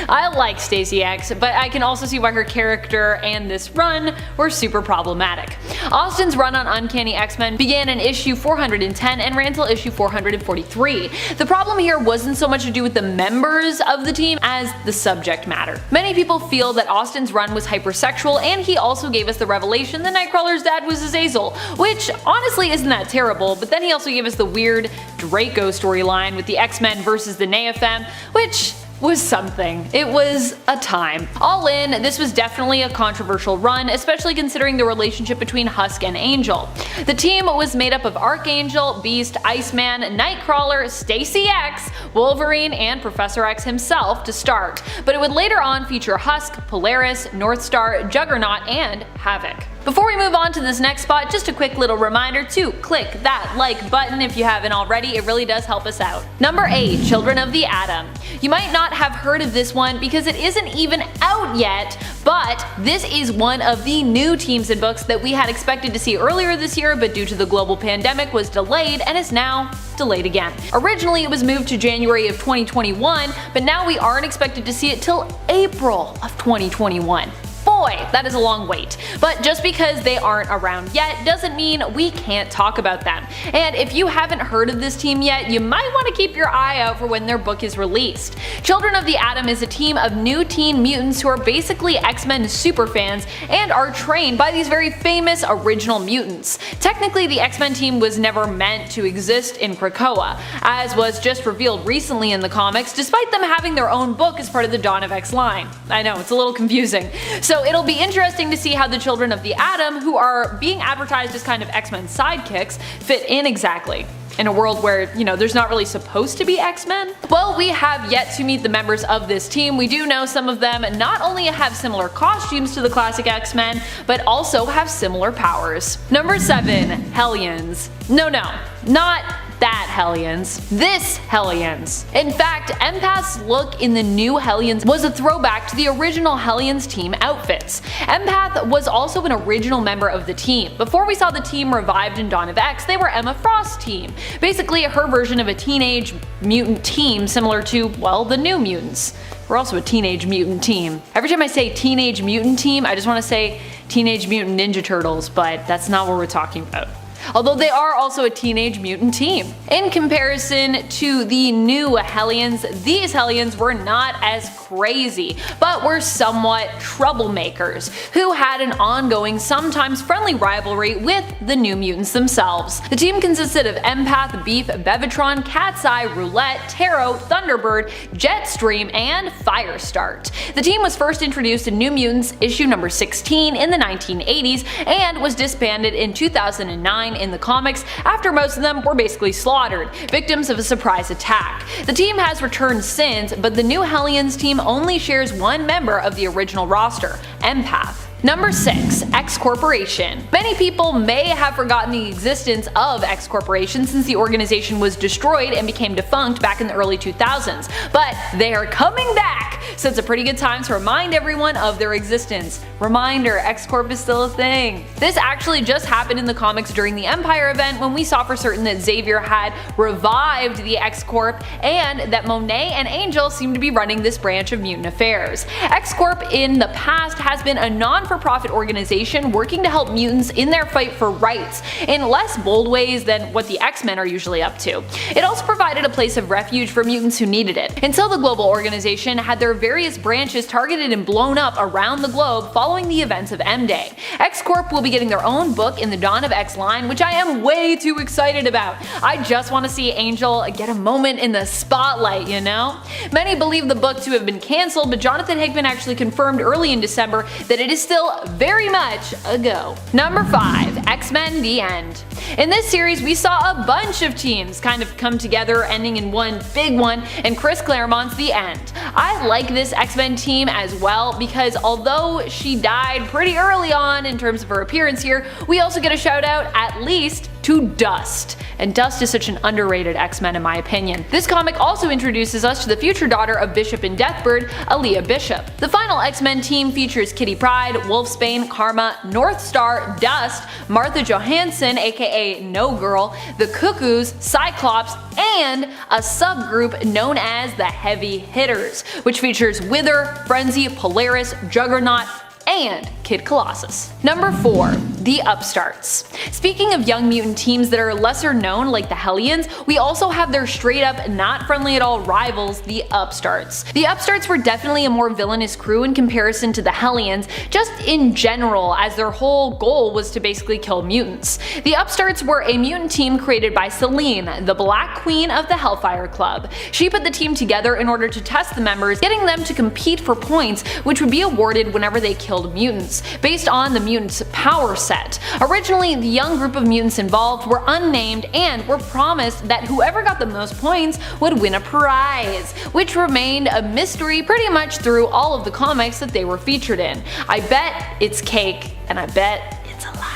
I like Stacy X, but I can also see why her character and this run were super problematic. Austin's run on Uncanny XMen began in issue 410 and ran till issue 443. The problem here wasn't so much to do with the members of the team as the subject matter. Many people feel that Austin's run was hypersexual, and he also gave us the revelation that Nightcrawler's dad was Azazel, which honestly isn't that terrible, but then he also gave us the weird Draco storyline with the X-Men versus the Neopham, which was something. It was a time. All in, this was definitely a controversial run, especially considering the relationship between Husk and Angel. The team was made up of Archangel, Beast, Iceman, Nightcrawler, Stacy X, Wolverine, and Professor X himself to start, but it would later on feature Husk, Polaris, Northstar, Juggernaut, and Havoc. Before we move on to this next spot, just a quick little reminder to click that like button if you haven't already, it really does help us out. Number 8, Children of the Atom. You might not have heard of this one because it isn't even out yet, but this is one of the new teams and books that we had expected to see earlier this year, but due to the global pandemic was delayed and is now delayed again. Originally it was moved to January of 2021, but now we aren't expected to see it till April of 2021. 4 boy, that is a long wait. But just because they aren't around yet doesn't mean we can't talk about them. And if you haven't heard of this team yet, you might want to keep your eye out for when their book is released. Children of the Atom is a team of new teen mutants who are basically X-Men superfans and are trained by these very famous original mutants. Technically, the X-Men team was never meant to exist in Krakoa, as was just revealed recently in the comics, despite them having their own book as part of the Dawn of X line. I know, it's a little confusing. So it'll be interesting to see how the Children of the Atom, who are being advertised as kind of X-Men sidekicks, fit in exactly. In a world where, you know, there's not really supposed to be X-Men? Well, we have yet to meet the members of this team. We do know some of them not only have similar costumes to the classic X-Men, but also have similar powers. Number 7. Helens. No, not that Helens. This Helens. In fact, Empath's look in the new Helens was a throwback to the original Helens team outfits. Empath was also an original member of the team. Before we saw the team revived in Dawn of X, they were Emma Frost's team. Basically her version of a teenage mutant team similar to, well, the New Mutants. We're also a teenage mutant team. Every time I say teenage mutant team, I just want to say Teenage Mutant Ninja Turtles, but that's not what we're talking about. Although they are also a teenage mutant team. In comparison to the new Helens, these Helens were not as crazy, but were somewhat troublemakers, who had an ongoing, sometimes friendly rivalry with the New Mutants themselves. The team consisted of Empath, Beef, Bevatron, Cat's Eye, Roulette, Taro, Thunderbird, Jetstream, and Firestart. The team was first introduced in New Mutants issue number 16 in the 1980s and was disbanded in 2009 in the comics after most of them were basically slaughtered, victims of a surprise attack. The team has returned since, but the new Helens team only shares one member of the original roster, Empath. Number 6. X-Corporation. Many people may have forgotten the existence of X-Corporation since the organization was destroyed and became defunct back in the early 2000s, but they are coming back, so it's a pretty good time to remind everyone of their existence. Reminder, X-Corp is still a thing. This actually just happened in the comics during the Empire event when we saw for certain that Xavier had revived the X-Corp and that Monet and Angel seem to be running this branch of mutant affairs. X-Corp in the past has been a non-for-profit organization working to help mutants in their fight for rights in less bold ways than what the X-Men are usually up to. It also provided a place of refuge for mutants who needed it, until the global organization had their various branches targeted and blown up around the globe following the events of M-Day. X-Corp will be getting their own book in the Dawn of X line, which I am way too excited about. I just want to see Angel get a moment in the spotlight, you know? Many believe the book to have been cancelled, but Jonathan Hickman actually confirmed early in December that it is still very much a go. Number 5. X-Men The End. In this series, we saw a bunch of teams kind of come together, ending in one big one, and Chris Claremont's The End. I like this X-Men team as well because although she died pretty early on in terms of her appearance here, we also get a shout out at least to Dust. And Dust is such an underrated X-Men in my opinion. This comic also introduces us to the future daughter of Bishop and Deathbird, Aaliyah Bishop. The final X-Men team features Kitty Pryde, Wolfsbane, Karma, North Star, Dust, Martha Johansson aka No Girl, the Cuckoos, Cyclops, and a subgroup known as the Heavy Hitters, which features Wither, Frenzy, Polaris, Juggernaut, and Kid Colossus. Number 4. The Upstarts. Speaking of young mutant teams that are lesser known like the Hellions, we also have their straight up not friendly at all rivals, the Upstarts. The Upstarts were definitely a more villainous crew in comparison to the Hellions, just in general, as their whole goal was to basically kill mutants. The Upstarts were a mutant team created by Selene, the Black Queen of the Hellfire Club. She put the team together in order to test the members, getting them to compete for points which would be awarded whenever they killed mutants, based on the mutants' power set. Originally, the young group of mutants involved were unnamed and were promised that whoever got the most points would win a prize, which remained a mystery pretty much through all of the comics that they were featured in. I bet it's cake, and I bet it's a lie.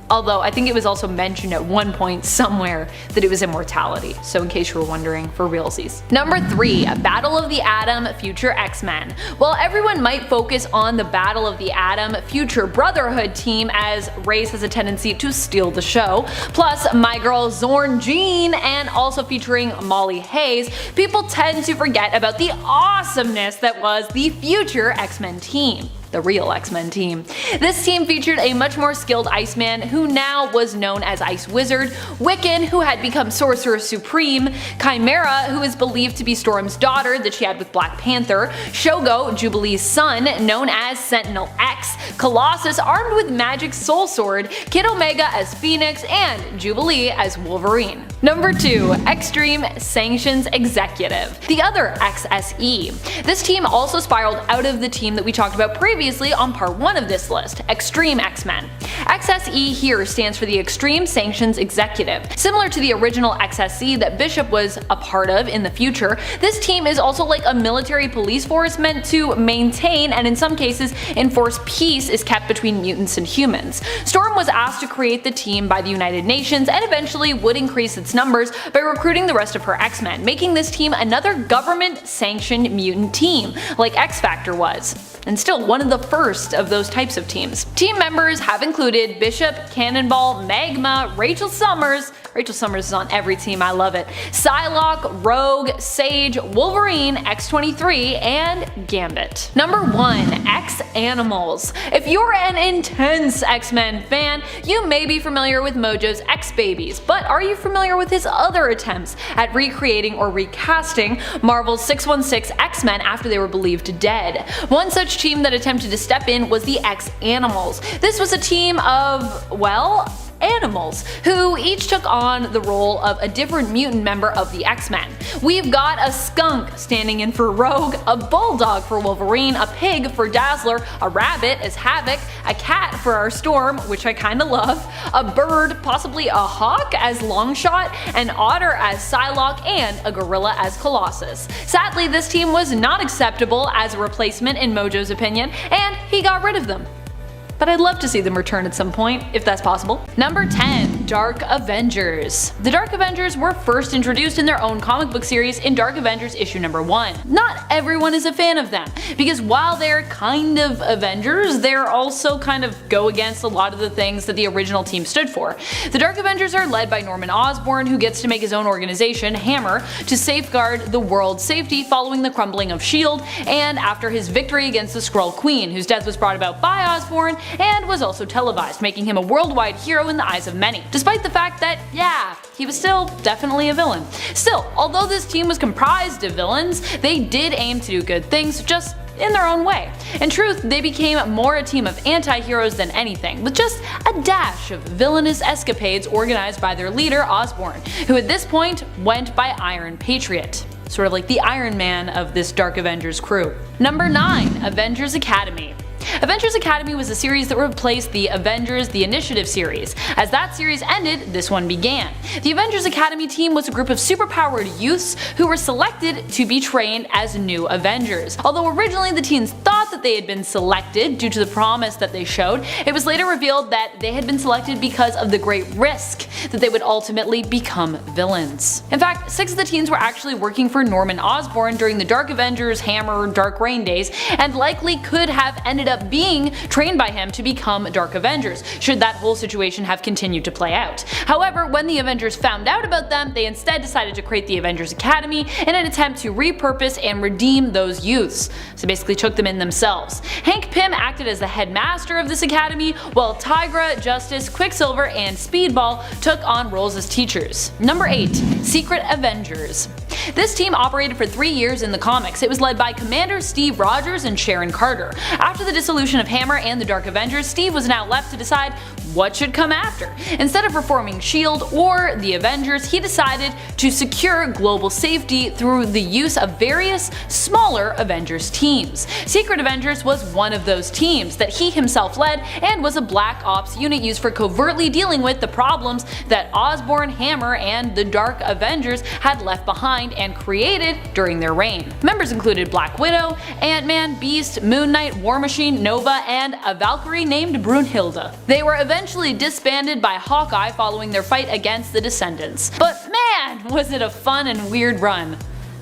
Although I think it was also mentioned at one point somewhere that it was immortality, so in case you were wondering, for realsies. Number 3. Battle of the Atom Future XMen. While everyone might focus on the Battle of the Atom Future Brotherhood team, as Raze has a tendency to steal the show, plus my girl Zorn Jean, and also featuring Molly Hayes, people tend to forget about the awesomeness that was the Future XMen team. the real X-Men team. This team featured a much more skilled Iceman, who now was known as Ice Wizard, Wiccan, who had become Sorcerer Supreme, Chimera, who is believed to be Storm's daughter that she had with Black Panther, Shogo, Jubilee's son, known as Sentinel X, Colossus armed with Magic Soul Sword, Kid Omega as Phoenix, and Jubilee as Wolverine. Number 2. Extreme Sanctions Executive, the other XSE. This team also spiraled out of the team that we talked about previously on part 1 of this list, Extreme X-Men. XSE here stands for the Extreme Sanctions Executive. Similar to the original XSE that Bishop was a part of in the future, this team is also like a military police force meant to maintain and in some cases enforce peace is kept between mutants and humans. Storm was asked to create the team by the United Nations and eventually would increase its numbers by recruiting the rest of her X-Men, making this team another government-sanctioned mutant team, like X-Factor was, and still one of the first of those types of teams. Team members have included Bishop, Cannonball, Magma, Rachel Summers is on every team, I love it, Psylocke, Rogue, Sage, Wolverine, X-23, and Gambit. Number 1. X-Animals. If you're an intense X-Men fan, you may be familiar with Mojo's X-Babies, but are you familiar with his other attempts at recreating or recasting Marvel's 616 X-Men after they were believed dead? One such team that attempted to step in was the X-Animals. This was a team of, well, animals, who each took on the role of a different mutant member of the X-Men. We've got a skunk standing in for Rogue, a bulldog for Wolverine, a pig for Dazzler, a rabbit as Havoc, a cat for our Storm, which I kinda love, a bird, possibly a hawk as Longshot, an otter as Psylocke, and a gorilla as Colossus. Sadly, this team was not acceptable as a replacement in Mojo's opinion, and he got rid of them. But I'd love to see them return at some point, if that's possible. Number 10. Dark Avengers. The Dark Avengers were first introduced in their own comic book series in Dark Avengers issue number 1. Not everyone is a fan of them, because while they're kind of Avengers, they're also kind of go against a lot of the things that the original team stood for. The Dark Avengers are led by Norman Osborn, who gets to make his own organization, Hammer, to safeguard the world's safety following the crumbling of S.H.I.E.L.D. and after his victory against the Skrull Queen, whose death was brought about by Osborn and was also televised, making him a worldwide hero in the eyes of many, despite the fact that, yeah, he was still definitely a villain. Still, although this team was comprised of villains, they did aim to do good things, just in their own way. In truth, they became more a team of anti-heroes than anything, with just a dash of villainous escapades organized by their leader, Osborn, who at this point went by Iron Patriot. Sort of like the Iron Man of this Dark Avengers crew. Number 9. Avengers Academy. Avengers Academy was a series that replaced the Avengers The Initiative series. As that series ended, this one began. The Avengers Academy team was a group of superpowered youths who were selected to be trained as new Avengers. Although originally the teens thought that they had been selected due to the promise that they showed, it was later revealed that they had been selected because of the great risk that they would ultimately become villains. In fact, 6 of the teens were actually working for Norman Osborn during the Dark Avengers Hammer Dark Reign days, and likely could have ended up being trained by him to become Dark Avengers, should that whole situation have continued to play out. However, when the Avengers found out about them, they instead decided to create the Avengers Academy in an attempt to repurpose and redeem those youths, so basically took them in themselves. Hank Pym acted as the headmaster of this academy, while Tigra, Justice, Quicksilver, and Speedball took on roles as teachers. Number 8. Secret Avengers. This team operated for 3 years in the comics. It was led by Commander Steve Rogers and Sharon Carter. After the dissolution of Hammer and the Dark Avengers, Steve was now left to decide what should come after. Instead of reforming S.H.I.E.L.D. or the Avengers, he decided to secure global safety through the use of various smaller Avengers teams. Secret Avengers was one of those teams that he himself led and was a black ops unit used for covertly dealing with the problems that Osborn, Hammer, and the Dark Avengers had left behind and created during their reign. Members included Black Widow, Ant-Man, Beast, Moon Knight, War Machine, Nova, and a Valkyrie named Brunhilde. They were eventually disbanded by Hawkeye following their fight against the Descendants. But man, was it a fun and weird run.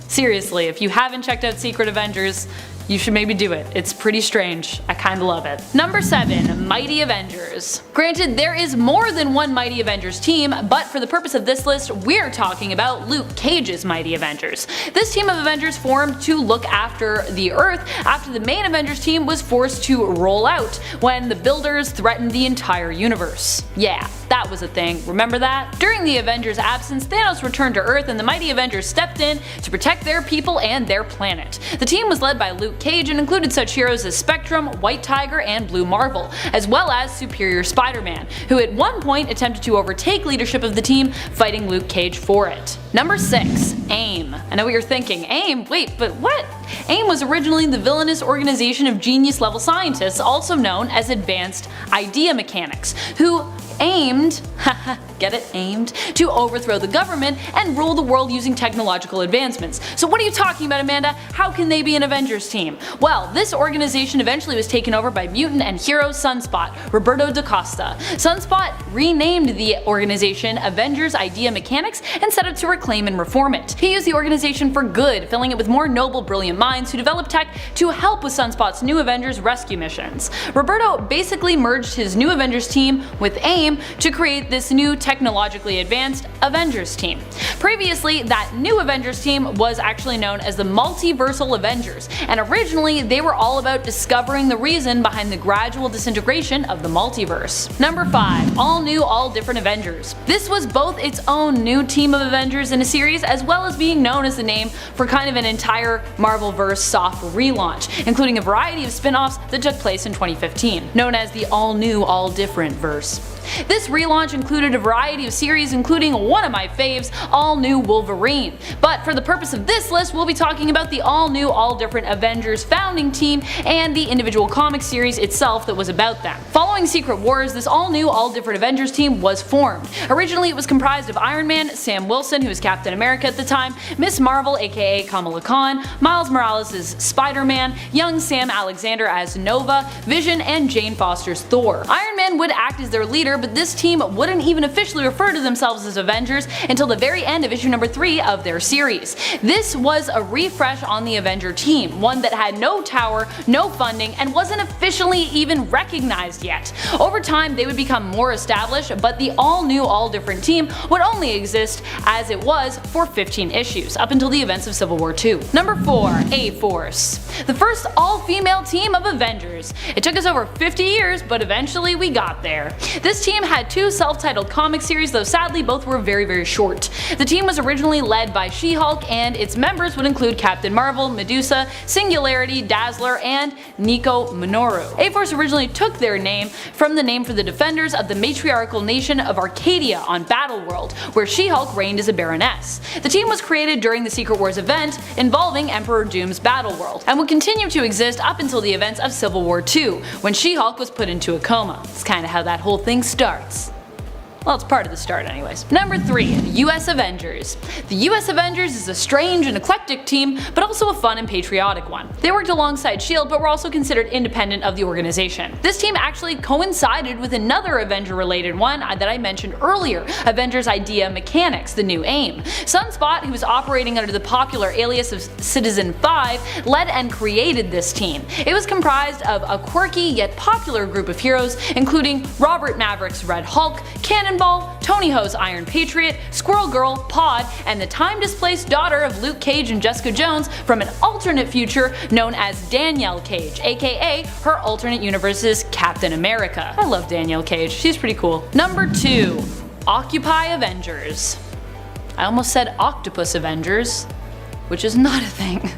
Seriously, if you haven't checked out Secret Avengers, You should maybe do it. It's pretty strange. I kinda love it. Number 7. Mighty Avengers. Granted, there is more than one Mighty Avengers team, but for the purpose of this list, we're talking about Luke Cage's Mighty Avengers. This team of Avengers formed to look after the Earth after the main Avengers team was forced to roll out when the Builders threatened the entire universe. Yeah, that was a thing. Remember that? During the Avengers' absence, Thanos returned to Earth and the Mighty Avengers stepped in to protect their people and their planet. The team was led by Luke Cage and included such heroes as Spectrum, White Tiger, and Blue Marvel, as well as Superior Spider-Man, who at one point attempted to overtake leadership of the team, fighting Luke Cage for it. Number 6. AIM. I know what you're thinking. AIM? Wait, but what? AIM was originally the villainous organization of genius-level scientists, also known as Advanced Idea Mechanics, who aimed, get it, aimed, to overthrow the government and rule the world using technological advancements. So what are you talking about, Amanda? How can they be an Avengers team? Well, this organization eventually was taken over by mutant and hero Sunspot, Roberto da Costa. Sunspot renamed the organization Avengers Idea Mechanics and set out to reclaim and reform it. He used the organization for good, filling it with more noble, brilliant minds who developed tech to help with Sunspot's new Avengers rescue missions. Roberto basically merged his new Avengers team with AIM to create this new technologically advanced Avengers team. Previously, that new Avengers team was actually known as the Multiversal Avengers, and originally they were all about discovering the reason behind the gradual disintegration of the multiverse. Number 5. All New All Different Avengers. This was both its own new team of Avengers in a series, as well as being known as the name for kind of an entire Marvelverse soft relaunch, including a variety of spin-offs that took place in 2015, known as the All New All Different verse. This relaunch included a variety of series, including one of my faves, All New Wolverine. But for the purpose of this list, we'll be talking about the All New All Different Avengers founding team and the individual comic series itself that was about them. Following Secret Wars, this All New All Different Avengers team was formed. Originally it was comprised of Iron Man, Sam Wilson, who was Captain America at the time, Miss Marvel aka Kamala Khan, Miles Morales as Spider-Man, young Sam Alexander as Nova, Vision, and Jane Foster's Thor. Iron Man would act as their leader, but this team wouldn't even officially refer to themselves as Avengers until the very end of issue number 3 of their series. This was a refresh on the Avenger team, one that had no tower, no funding, and wasn't officially even recognized yet. Over time they would become more established, but the all new all different team would only exist as it was for 15 issues, up until the events of Civil War II. Number 4. A-Force. The first all-female team of Avengers. It took us over 50 years, but eventually we got there. This team had 2 self-titled comic series, though sadly both were very short. The team was originally led by She-Hulk, and its members would include Captain Marvel, Medusa, Singularity, Dazzler, and Nico Minoru. A-Force originally took their name from the name for the defenders of the matriarchal nation of Arcadia on Battleworld, where She-Hulk reigned as a baroness. The team was created during the Secret Wars event involving Emperor Doom's Battleworld, and would continue to exist up until the events of Civil War II, when She-Hulk was put into a coma. It's kinda how that whole thing starts. Well, it's part of the start anyways. Number 3. The US Avengers. The US Avengers is a strange and eclectic team, but also a fun and patriotic one. They worked alongside S.H.I.E.L.D. but were also considered independent of the organization. This team actually coincided with another Avenger related one that I mentioned earlier, Avengers Idea Mechanics, the new AIM. Sunspot, who was operating under the popular alias of Citizen 5, led and created this team. It was comprised of a quirky yet popular group of heroes, including Robert Maverick's Red Hulk, Cannonball, Tony Ho's Iron Patriot, Squirrel Girl, Pod, and the time-displaced daughter of Luke Cage and Jessica Jones from an alternate future known as Danielle Cage, aka her alternate universe's Captain America. I love Danielle Cage, she's pretty cool. Number 2. Occupy Avengers. I almost said Octopus Avengers, which is not a thing.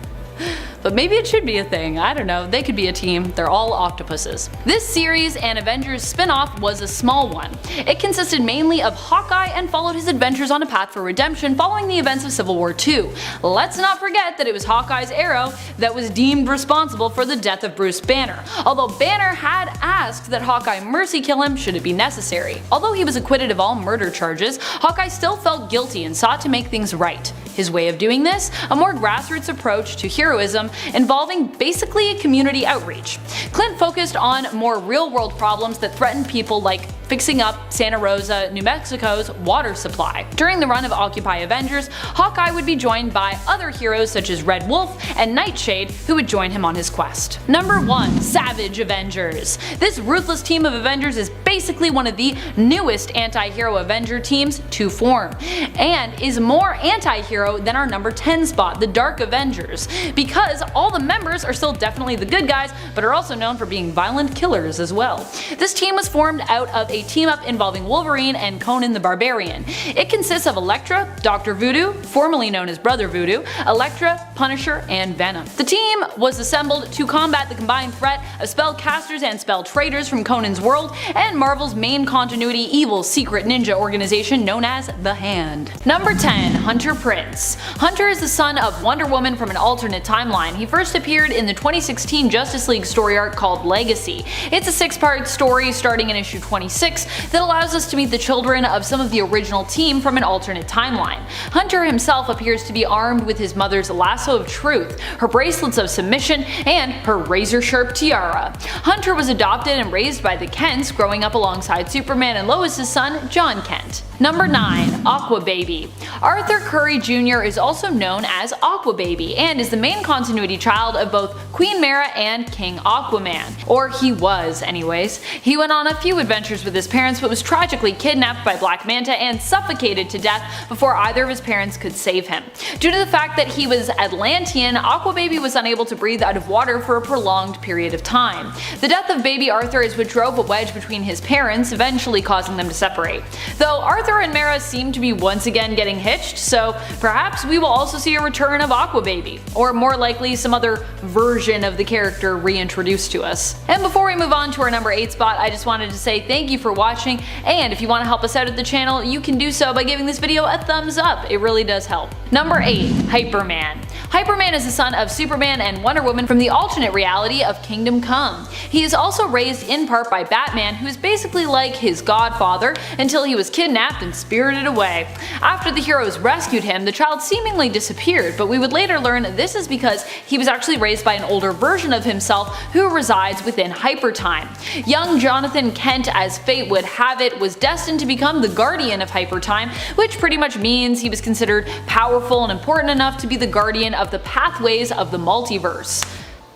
But maybe it should be a thing, I don't know, they could be a team, they're all octopuses. This series and Avengers spin-off was a small one. It consisted mainly of Hawkeye and followed his adventures on a path for redemption following the events of Civil War II. Let's not forget that it was Hawkeye's arrow that was deemed responsible for the death of Bruce Banner, although Banner had asked that Hawkeye mercy kill him should it be necessary. Although he was acquitted of all murder charges, Hawkeye still felt guilty and sought to make things right. His way of doing this? A more grassroots approach to heroism involving basically a community outreach. Clint focused on more real-world problems that threatened people, like fixing up Santa Rosa, New Mexico's water supply. During the run of Occupy Avengers, Hawkeye would be joined by other heroes such as Red Wolf and Nightshade, who would join him on his quest. Number 1. Savage Avengers. This ruthless team of Avengers is basically one of the newest anti-hero Avenger teams to form, and is more anti-hero than our number 10 spot, the Dark Avengers, because all the members are still definitely the good guys, but are also known for being violent killers as well. This team was formed out of a team-up involving Wolverine and Conan the Barbarian. It consists of Elektra, Dr. Voodoo, formerly known as Brother Voodoo, Elektra, Punisher, and Venom. The team was assembled to combat the combined threat of spellcasters and spell traders from Conan's world and Marvel's main continuity evil secret ninja organization known as The Hand. Number 10. Hunter Prince. Hunter is the son of Wonder Woman from an alternate timeline. He first appeared in the 2016 Justice League story arc called Legacy. It's a 6-part story starting in issue 26 that allows us to meet the children of some of the original team from an alternate timeline. Hunter himself appears to be armed with his mother's lasso of truth, her bracelets of submission, and her razor-sharp tiara. Hunter was adopted and raised by the Kents, growing up alongside Superman and Lois' son, John Kent. Number 9. Aqua Baby. Arthur Curry Jr. is also known as Aqua Baby and is the main continuity child of both Queen Mara and King Aquaman. Or he was anyways. He went on a few adventures with his parents but was tragically kidnapped by Black Manta and suffocated to death before either of his parents could save him. Due to the fact that he was Atlantean, Aqua Baby was unable to breathe out of water for a prolonged period of time. The death of baby Arthur is what drove a wedge between his parents, eventually causing them to separate. Though Arthur and Mara seem to be once again getting hitched, so perhaps we will also see a return of Aqua Baby, or more likely some other version of the character reintroduced to us. And before we move on to our number 8 spot, I just wanted to say thank you for watching, and if you want to help us out at the channel, you can do so by giving this video a thumbs up. It really does help. Number 8. Hyperman. Hyperman is the son of Superman and Wonder Woman from the alternate reality of Kingdom Come. He is also raised in part by Batman, who is basically like his godfather until he was kidnapped and spirited away. After the heroes rescued him, the child seemingly disappeared, but we would later learn this is because he was actually raised by an older version of himself who resides within Hypertime. Young Jonathan Kent, as fate would have it, was destined to become the guardian of Hypertime, which pretty much means he was considered powerful and important enough to be the guardian of the pathways of the multiverse.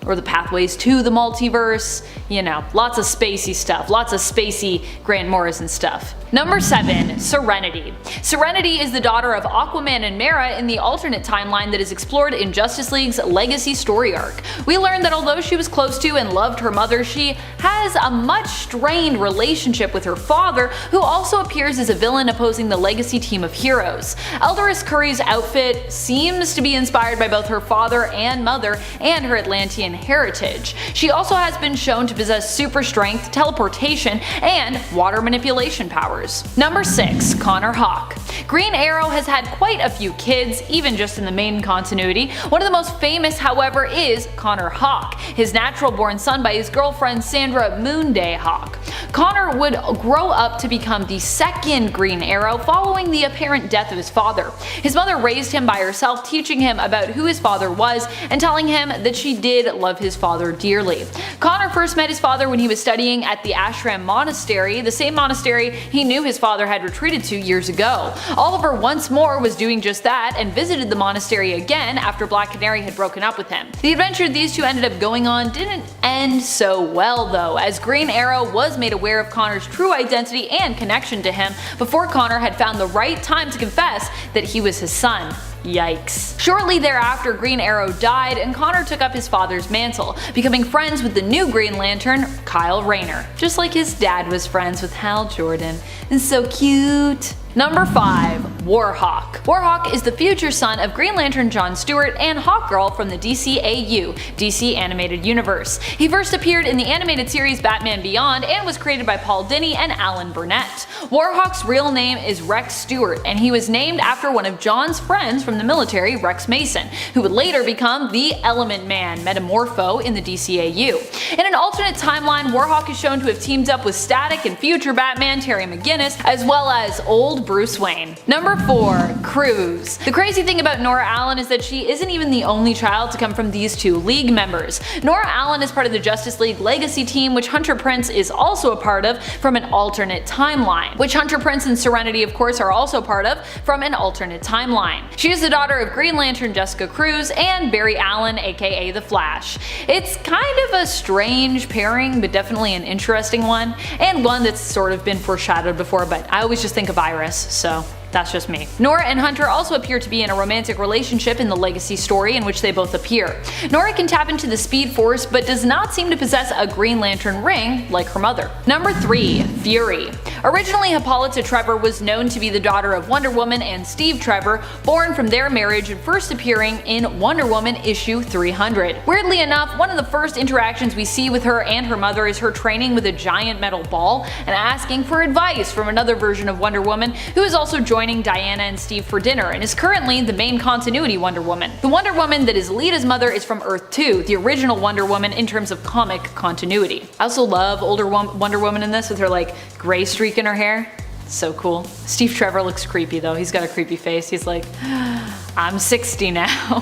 Or the pathways to the multiverse, you know, lots of spacey stuff, lots of spacey Grant Morrison stuff. Number 7. Serenity. Serenity is the daughter of Aquaman and Mara in the alternate timeline that is explored in Justice League's Legacy story arc. We learned that although she was close to and loved her mother, she has a much strained relationship with her father, who also appears as a villain opposing the Legacy team of heroes. Eldris Curry's outfit seems to be inspired by both her father and mother and her Atlantean heritage. She also has been shown to possess super strength, teleportation, and water manipulation powers. Number 6. Connor Hawke. Green Arrow has had quite a few kids, even just in the main continuity. One of the most famous, however, is Connor Hawke, his natural-born son by his girlfriend Sandra Moonday Hawke. Connor would grow up to become the second Green Arrow following the apparent death of his father. His mother raised him by herself, teaching him about who his father was and telling him that she did love his father dearly. Connor first met his father when he was studying at the Ashram Monastery, the same monastery he knew his father had retreated to years ago. Oliver once more was doing just that and visited the monastery again after Black Canary had broken up with him. The adventure these two ended up going on didn't end so well though, as Green Arrow was made aware of Connor's true identity and connection to him before Connor had found the right time to confess that he was his son. Yikes. Shortly thereafter, Green Arrow died and Connor took up his father's mantle, becoming friends with the new Green Lantern, Kyle Rayner, just like his dad was friends with Hal Jordan. It's so cute. Number 5. Warhawk. Warhawk is the future son of Green Lantern John Stewart and Hawkgirl from the DCAU, DC Animated Universe. He first appeared in the animated series Batman Beyond and was created by Paul Dini and Alan Burnett. Warhawk's real name is Rex Stewart, and he was named after one of John's friends from the military, Rex Mason, who would later become the Element Man, Metamorpho, in the DCAU. In an alternate timeline, Warhawk is shown to have teamed up with Static and future Batman Terry McGinnis, as well as old old Bruce Wayne. Number 4. Cruz. The crazy thing about Norah Allen is that she isn't even the only child to come from these two League members. Norah Allen is part of the Justice League Legacy team, which Hunter Prince is also a part of from an alternate timeline, which Hunter Prince and Serenity of course are also part of from an alternate timeline. She is the daughter of Green Lantern Jessica Cruz and Barry Allen aka The Flash. It's kind of a strange pairing, but definitely an interesting one, and one that's sort of been foreshadowed before, but I always just think of Iris, so that's just me. Norah and Hunter also appear to be in a romantic relationship in the Legacy story in which they both appear. Norah can tap into the Speed Force but does not seem to possess a Green Lantern ring like her mother. Number 3. Fury. Originally, Hippolyta Trevor was known to be the daughter of Wonder Woman and Steve Trevor, born from their marriage and first appearing in Wonder Woman issue 300. Weirdly enough, one of the first interactions we see with her and her mother is her training with a giant metal ball and asking for advice from another version of Wonder Woman who is also joining Diana and Steve for dinner and is currently the main continuity Wonder Woman. The Wonder Woman that is Lita's mother is from Earth 2, the original Wonder Woman in terms of comic continuity. I also love older Wonder Woman in this with her like gray streak in her hair. So cool. Steve Trevor looks creepy though. He's got a creepy face. He's like, I'm 60 now.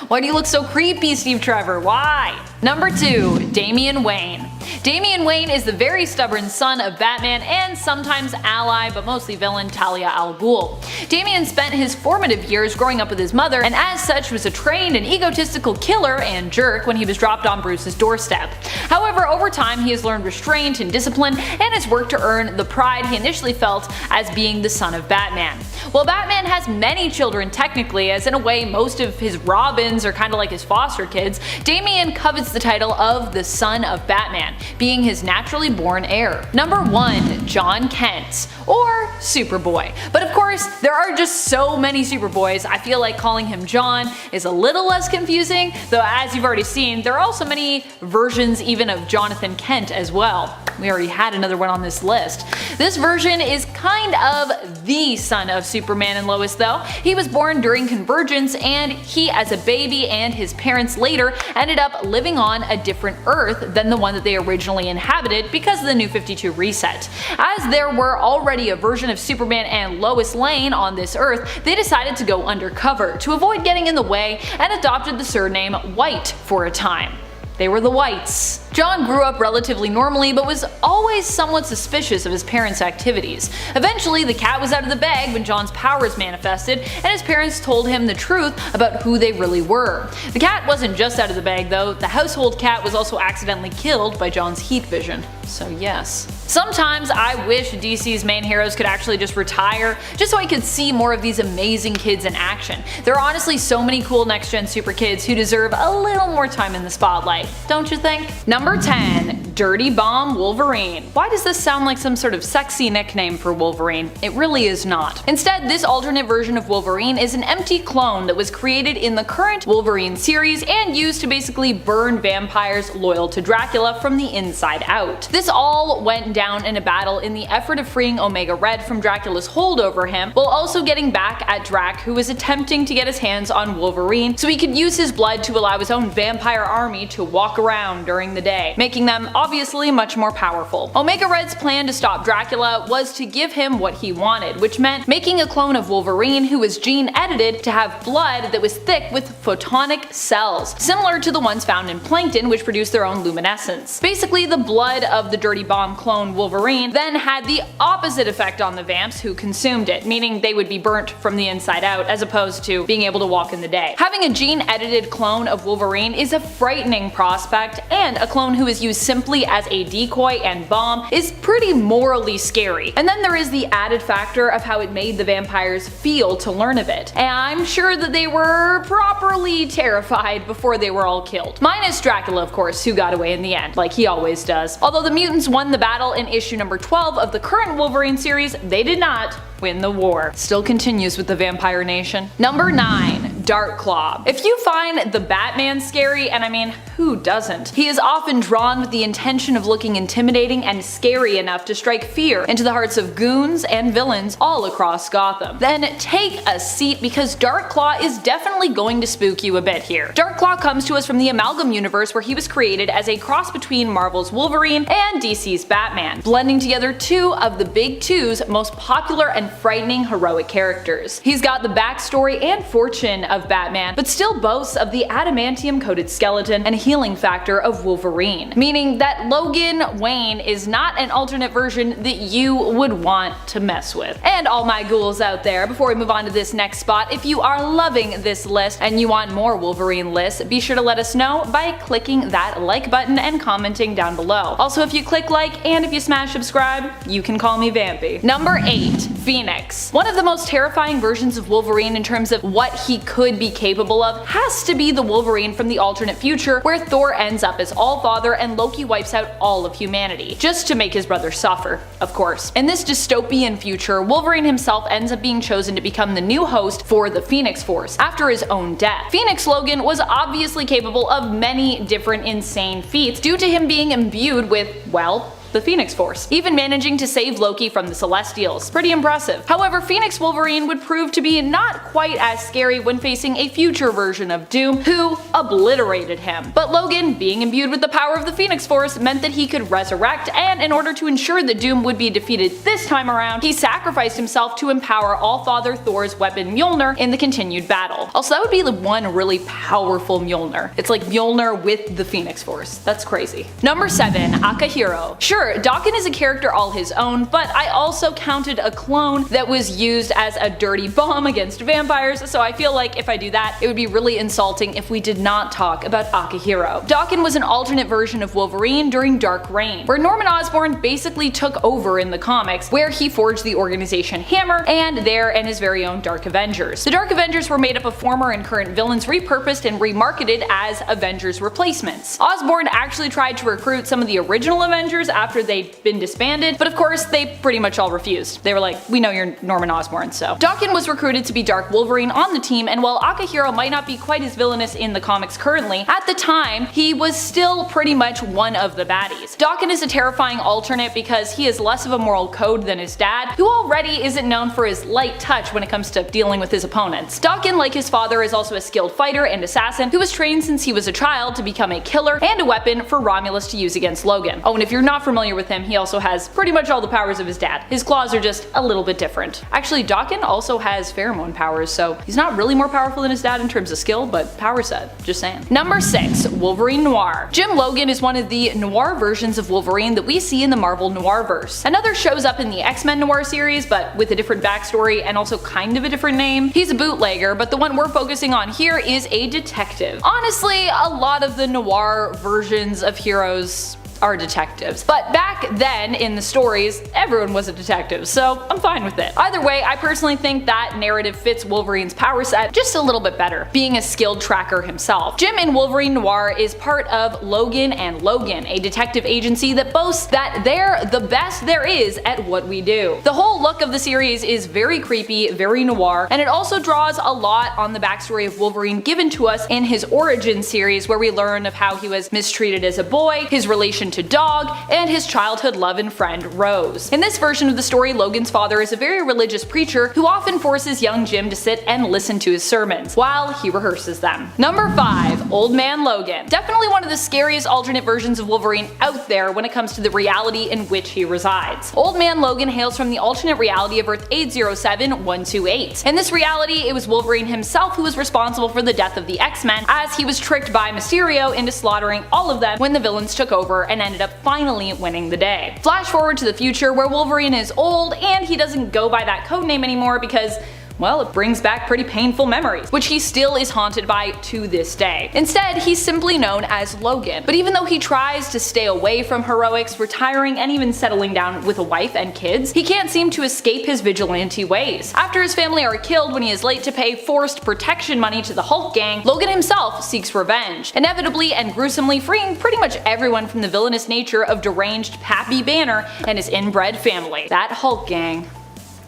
Why do you look so creepy, Steve Trevor? Why? Number 2. Damian Wayne. Damian Wayne is the very stubborn son of Batman and sometimes ally but mostly villain Talia al Ghul. Damian spent his formative years growing up with his mother and as such was a trained and egotistical killer and jerk when he was dropped on Bruce's doorstep. However, over time he has learned restraint and discipline and has worked to earn the pride he initially felt as being the son of Batman. While Batman has many children technically, as in a way most of his Robins are kinda like his foster kids, Damian covets the title of the son of Batman, being his naturally born heir. Number 1. John Kent, or Superboy. But of course, there are just so many Superboys, I feel like calling him John is a little less confusing, though as you've already seen, there are also many versions even of Jonathan Kent as well. We already had another one on this list. This version is kind of the son of Superman and Lois though. He was born during Convergence and he as a baby and his parents later ended up living on a different Earth than the one that they originally inhabited because of the New 52 reset. As there were already a version of Superman and Lois Lane on this Earth, they decided to go undercover to avoid getting in the way and adopted the surname White for a time. They were the Whites. John grew up relatively normally but was always somewhat suspicious of his parents' activities. Eventually, the cat was out of the bag when John's powers manifested and his parents told him the truth about who they really were. The cat wasn't just out of the bag though, the household cat was also accidentally killed by John's heat vision. So yes. Sometimes I wish DC's main heroes could actually just retire, just so I could see more of these amazing kids in action. There are honestly so many cool next-gen super kids who deserve a little more time in the spotlight, don't you think? Number 10. Dirty Bomb Wolverine. Why does this sound like some sort of sexy nickname for Wolverine? It really is not. Instead, this alternate version of Wolverine is an empty clone that was created in the current Wolverine series and used to basically burn vampires loyal to Dracula from the inside out. This all went down in a battle in the effort of freeing Omega Red from Dracula's hold over him, while also getting back at Drac, who was attempting to get his hands on Wolverine so he could use his blood to allow his own vampire army to walk around during the day, making them obviously much more powerful. Omega Red's plan to stop Dracula was to give him what he wanted, which meant making a clone of Wolverine who was gene edited to have blood that was thick with photonic cells, similar to the ones found in plankton which produce their own luminescence. Basically, the blood of the Dirty Bomb clone Wolverine then had the opposite effect on the vamps who consumed it, meaning they would be burnt from the inside out as opposed to being able to walk in the day. Having a gene edited clone of Wolverine is a frightening prospect, and a clone who is used simply as a decoy and bomb is pretty morally scary. And then there is the added factor of how it made the vampires feel to learn of it. And I'm sure that they were properly terrified before they were all killed. Minus Dracula, of course, who got away in the end, like he always does. Although the mutants won the battle in issue number 12 of the current Wolverine series, they did not win the war. Still continues with the Vampire Nation. Number 9. Darkclaw. If you find the Batman scary, and I mean, who doesn't? He is often drawn with the intention of looking intimidating and scary enough to strike fear into the hearts of goons and villains all across Gotham. Then take a seat, because Darkclaw is definitely going to spook you a bit here. Darkclaw comes to us from the Amalgam universe, where he was created as a cross between Marvel's Wolverine and DC's Batman, blending together two of the Big Two's most popular and frightening heroic characters. He's got the backstory and fortune of Batman, but still boasts of the adamantium-coated skeleton and healing factor of Wolverine, meaning that Logan Wayne is not an alternate version that you would want to mess with. And all my ghouls out there, before we move on to this next spot, if you are loving this list and you want more Wolverine lists, be sure to let us know by clicking that like button and commenting down below. Also, if you click like and if you smash subscribe, you can call me Vampy. Number 8. Phoenix. One of the most terrifying versions of Wolverine in terms of what he could be capable of has to be the Wolverine from the alternate future, where Thor ends up as All-Father and Loki wipes out all of humanity, just to make his brother suffer, of course. In this dystopian future, Wolverine himself ends up being chosen to become the new host for the Phoenix Force after his own death. Phoenix Logan was obviously capable of many different insane feats due to him being imbued with, well, the Phoenix Force, even managing to save Loki from the Celestials. Pretty impressive. However, Phoenix Wolverine would prove to be not quite as scary when facing a future version of Doom, who obliterated him. But Logan, being imbued with the power of the Phoenix Force, meant that he could resurrect, and in order to ensure that Doom would be defeated this time around, he sacrificed himself to empower All-Father Thor's weapon Mjolnir in the continued battle. Also, that would be the one really powerful Mjolnir. It's like Mjolnir with the Phoenix Force. That's crazy. Number 7. Akahiro. Sure, Daken is a character all his own, but I also counted a clone that was used as a dirty bomb against vampires, so I feel like if I do that, it would be really insulting if we did not talk about Akahiro. Daken was an alternate version of Wolverine during Dark Reign, where Norman Osborn basically took over in the comics, where he forged the organization Hammer and his very own Dark Avengers. The Dark Avengers were made up of former and current villains repurposed and remarketed as Avengers replacements. Osborn actually tried to recruit some of the original Avengers after they'd been disbanded, but of course they pretty much all refused. They were like, we know you're Norman Osborn, so. Daken was recruited to be Dark Wolverine on the team, and while Akahiro might not be quite as villainous in the comics currently, at the time he was still pretty much one of the baddies. Daken is a terrifying alternate because he has less of a moral code than his dad, who already isn't known for his light touch when it comes to dealing with his opponents. Daken, like his father, is also a skilled fighter and assassin who was trained since he was a child to become a killer and a weapon for Romulus to use against Logan. Oh, and if you're not familiar with him, he also has pretty much all the powers of his dad. His claws are just a little bit different. Actually, Daken also has pheromone powers, so he's not really more powerful than his dad in terms of skill, but power set, just saying. Number 6. Wolverine Noir. Jim Logan is one of the noir versions of Wolverine that we see in the Marvel Noirverse. Another shows up in the XMen Noir series, but with a different backstory and also kind of a different name. He's a bootlegger, but the one we're focusing on here is a detective. Honestly, a lot of the noir versions of heroes are detectives. But back then in the stories, everyone was a detective, so I'm fine with it. Either way, I personally think that narrative fits Wolverine's power set just a little bit better, being a skilled tracker himself. Jim in Wolverine Noir is part of Logan and Logan, a detective agency that boasts that they're the best there is at what we do. The whole look of the series is very creepy, very noir, and it also draws a lot on the backstory of Wolverine given to us in his origin series, where we learn of how he was mistreated as a boy, his relation to Dog, and his childhood love and friend Rose. In this version of the story, Logan's father is a very religious preacher who often forces young Jim to sit and listen to his sermons while he rehearses them. Number 5. Old Man Logan. Definitely one of the scariest alternate versions of Wolverine out there when it comes to the reality in which he resides. Old Man Logan hails from the alternate reality of Earth 807128. In this reality, it was Wolverine himself who was responsible for the death of the X-Men, as he was tricked by Mysterio into slaughtering all of them when the villains took over and ended up finally winning the day. Flash forward to the future, where Wolverine is old and he doesn't go by that codename anymore because, well, it brings back pretty painful memories, which he still is haunted by to this day. Instead, he's simply known as Logan. But even though he tries to stay away from heroics, retiring, and even settling down with a wife and kids, he can't seem to escape his vigilante ways. After his family are killed when he is late to pay forced protection money to the Hulk gang, Logan himself seeks revenge, inevitably and gruesomely freeing pretty much everyone from the villainous nature of deranged Pappy Banner and his inbred family. That Hulk gang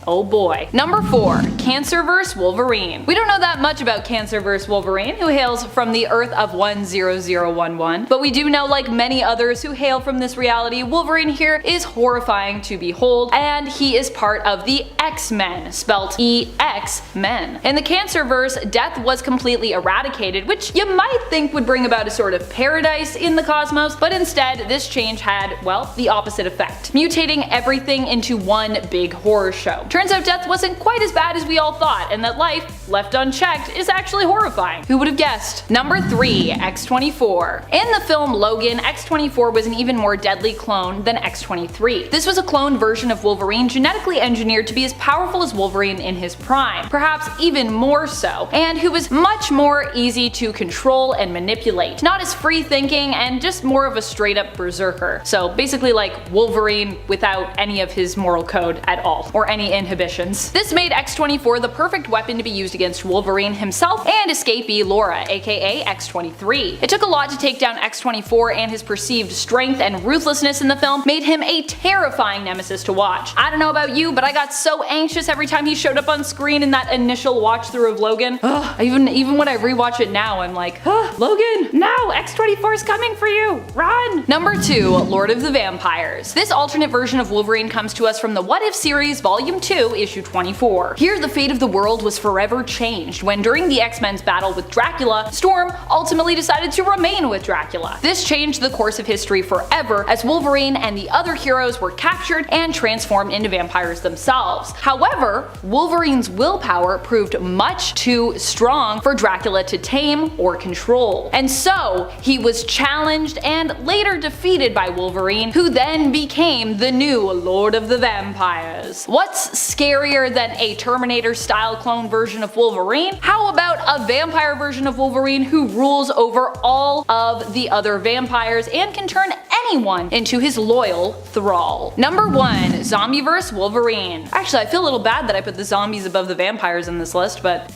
Oh boy. Number 4. Cancerverse Wolverine. We don't know that much about Cancerverse Wolverine, who hails from the Earth of 10011, but we do know, like many others who hail from this reality, Wolverine here is horrifying to behold, and he is part of the XMen, spelt ExMen. In the Cancerverse, death was completely eradicated, which you might think would bring about a sort of paradise in the cosmos, but instead this change had, well, the opposite effect, mutating everything into one big horror show. Turns out death wasn't quite as bad as we all thought, and that life, left unchecked, is actually horrifying. Who would have guessed? Number 3. X-24. In the film Logan, X-24 was an even more deadly clone than X-23. This was a clone version of Wolverine genetically engineered to be as powerful as Wolverine in his prime, perhaps even more so, and who was much more easy to control and manipulate. Not as free thinking and just more of a straight up berserker. So basically like Wolverine without any of his moral code at all, or any inhibitions. This made X-24 the perfect weapon to be used against Wolverine himself and escapee Laura, aka X-23. It took a lot to take down X-24, and his perceived strength and ruthlessness in the film made him a terrifying nemesis to watch. I don't know about you, but I got so anxious every time he showed up on screen in that initial watch through of Logan. Even when I rewatch it now, I'm like, Logan, no, X-24's coming for you, run! Number 2. Lord of the Vampires. This alternate version of Wolverine comes to us from the What If series Volume 2, Issue 24. Here the fate of the world was forever changed when, during the X-Men's battle with Dracula, Storm ultimately decided to remain with Dracula. This changed the course of history forever, as Wolverine and the other heroes were captured and transformed into vampires themselves. However, Wolverine's willpower proved much too strong for Dracula to tame or control, and so he was challenged and later defeated by Wolverine, who then became the new Lord of the Vampires. What's scarier than a Terminator-style clone version of Wolverine? How about a vampire version of Wolverine who rules over all of the other vampires and can turn anyone into his loyal thrall? Number 1. Zombieverse Wolverine. Actually, I feel a little bad that I put the zombies above the vampires in this list, but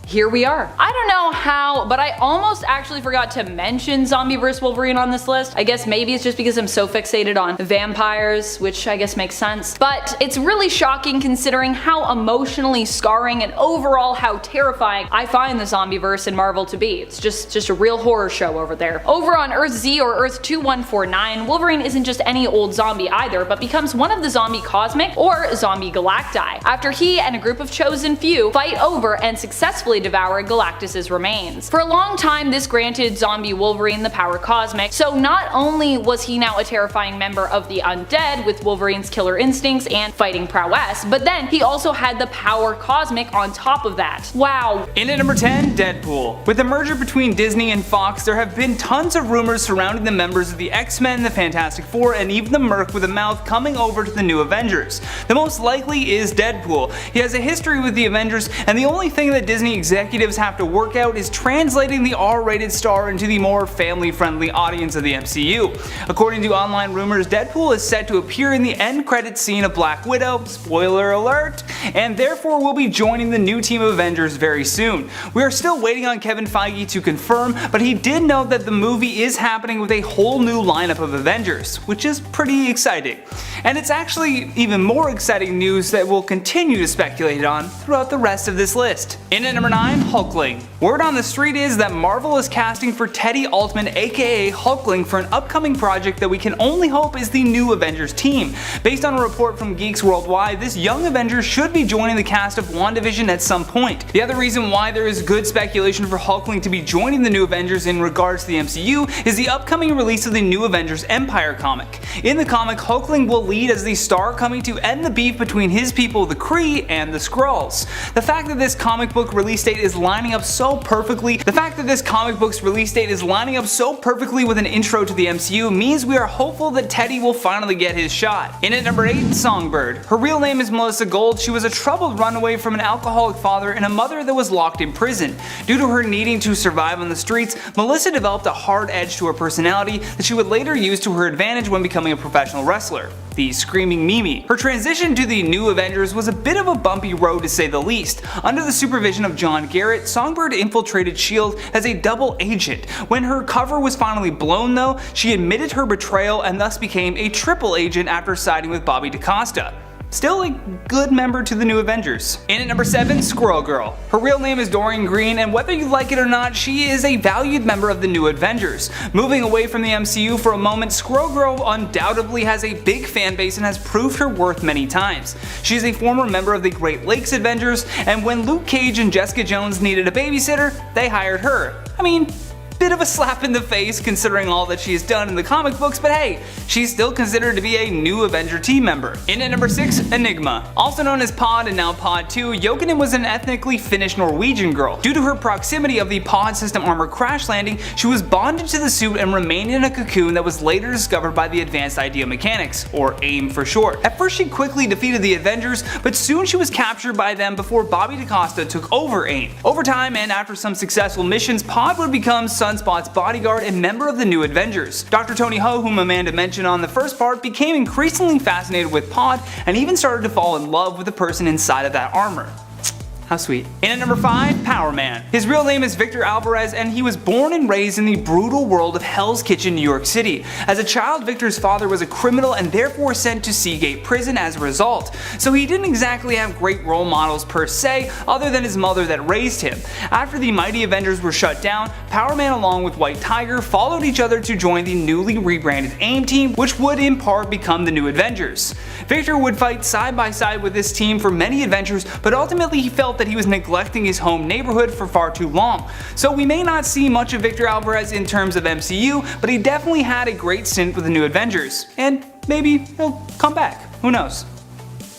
here we are. I don't know how, but I almost actually forgot to mention Zombieverse Wolverine on this list. I guess maybe it's just because I'm so fixated on vampires, which I guess makes sense. But it's really shocking considering how emotionally scarring and overall how terrifying I find the Zombieverse in Marvel to be. It's just a real horror show over there. Over on Earth Z, or Earth 2149, Wolverine isn't just any old zombie either, but becomes one of the zombie cosmic or zombie galacti, after he and a group of chosen few fight over and successfully devour Galactus's remains. For a long time, this granted zombie Wolverine the power cosmic, so not only was he now a terrifying member of the undead with Wolverine's killer instincts and fighting prowess, but then he also had the power cosmic on top of that. Wow. In at number 10, Deadpool. With the merger between Disney and Fox, there have been tons of rumors surrounding the members of the X-Men, the Fantastic Four, and even the Merc with a mouth coming over to the new Avengers. The most likely is Deadpool. He has a history with the Avengers, and the only thing that Disney executives have to work out is translating the R-rated star into the more family-friendly audience of the MCU. According to online rumors, Deadpool is set to appear in the end credits scene of Black Widow, spoiler alert, and therefore will be joining the new team of Avengers very soon. We are still waiting on Kevin Feige to confirm, but he did note that the movie is happening with a whole new lineup of Avengers, which is pretty exciting. And it's actually even more exciting news that we'll continue to speculate on throughout the rest of this list. In at number 9, Hulkling. Word on the street is that Marvel is casting for Teddy Altman, aka Hulkling, for an upcoming project that we can only hope is the new Avengers team. Based on a report from Geeks Worldwide, this young Avenger should be joining the cast of WandaVision at some point. The other reason why there is good speculation for Hulkling to be joining the new Avengers in regards to the MCU is the upcoming release of the new Avengers Empire comic. In the comic, Hulkling will lead as the star coming to end the beef between his people, the Kree, and the Skrulls. The fact that this comic book release date is lining up so perfectly with an intro to the MCU means we are hopeful that Teddy will finally get his shot. In at number 8, Songbird. Her real name is Melissa Gold. She was a troubled runaway from an alcoholic father and a mother that was locked in prison. Due to her needing to survive on the streets, Melissa developed a hard edge to her personality that she would later use to her advantage when becoming a professional wrestler, the Screaming Mimi. Her transition to the new Avengers was a bit of a bumpy road to say the least. Under the supervision of John Garrett, Songbird infiltrated S.H.I.E.L.D. as a double agent. When her cover was finally blown though, she admitted her betrayal and thus became a triple agent after siding with Bobby DaCosta. still a good member to the New Avengers. In at number 7, Squirrel Girl. Her real name is Doreen Green, and whether you like it or not, she is a valued member of the New Avengers. Moving away from the MCU for a moment, Squirrel Girl undoubtedly has a big fan base and has proved her worth many times. She is a former member of the Great Lakes Avengers, and when Luke Cage and Jessica Jones needed a babysitter, they hired her. I mean, bit of a slap in the face considering all that she has done in the comic books, but hey, she's still considered to be a New Avenger team member. In at number 6, Enigma. Also known as Pod and now Pod 2, Jokinen was an ethnically Finnish Norwegian girl. Due to her proximity of the Pod system armor crash landing, she was bonded to the suit and remained in a cocoon that was later discovered by the Advanced Idea Mechanics, or AIM for short. At first she quickly defeated the Avengers, but soon she was captured by them before Bobby DaCosta took over AIM. Over time and after some successful missions, Pod would become Sunspot's bodyguard and member of the New Avengers. Dr. Tony Ho, whom Amanda mentioned on the first part, became increasingly fascinated with Pod and even started to fall in love with the person inside of that armor. How sweet. In at number 5, Power Man. His real name is Victor Alvarez, and he was born and raised in the brutal world of Hell's Kitchen, New York City. As a child, Victor's father was a criminal and therefore sent to Seagate Prison as a result. So he didn't exactly have great role models per se, other than his mother that raised him. After the Mighty Avengers were shut down, Power Man along with White Tiger followed each other to join the newly rebranded AIM team, which would in part become the New Avengers. Victor would fight side by side with this team for many adventures, but ultimately he felt that he was neglecting his home neighborhood for far too long. So we may not see much of Victor Alvarez in terms of MCU, but he definitely had a great stint with the New Avengers. And maybe he'll come back. Who knows?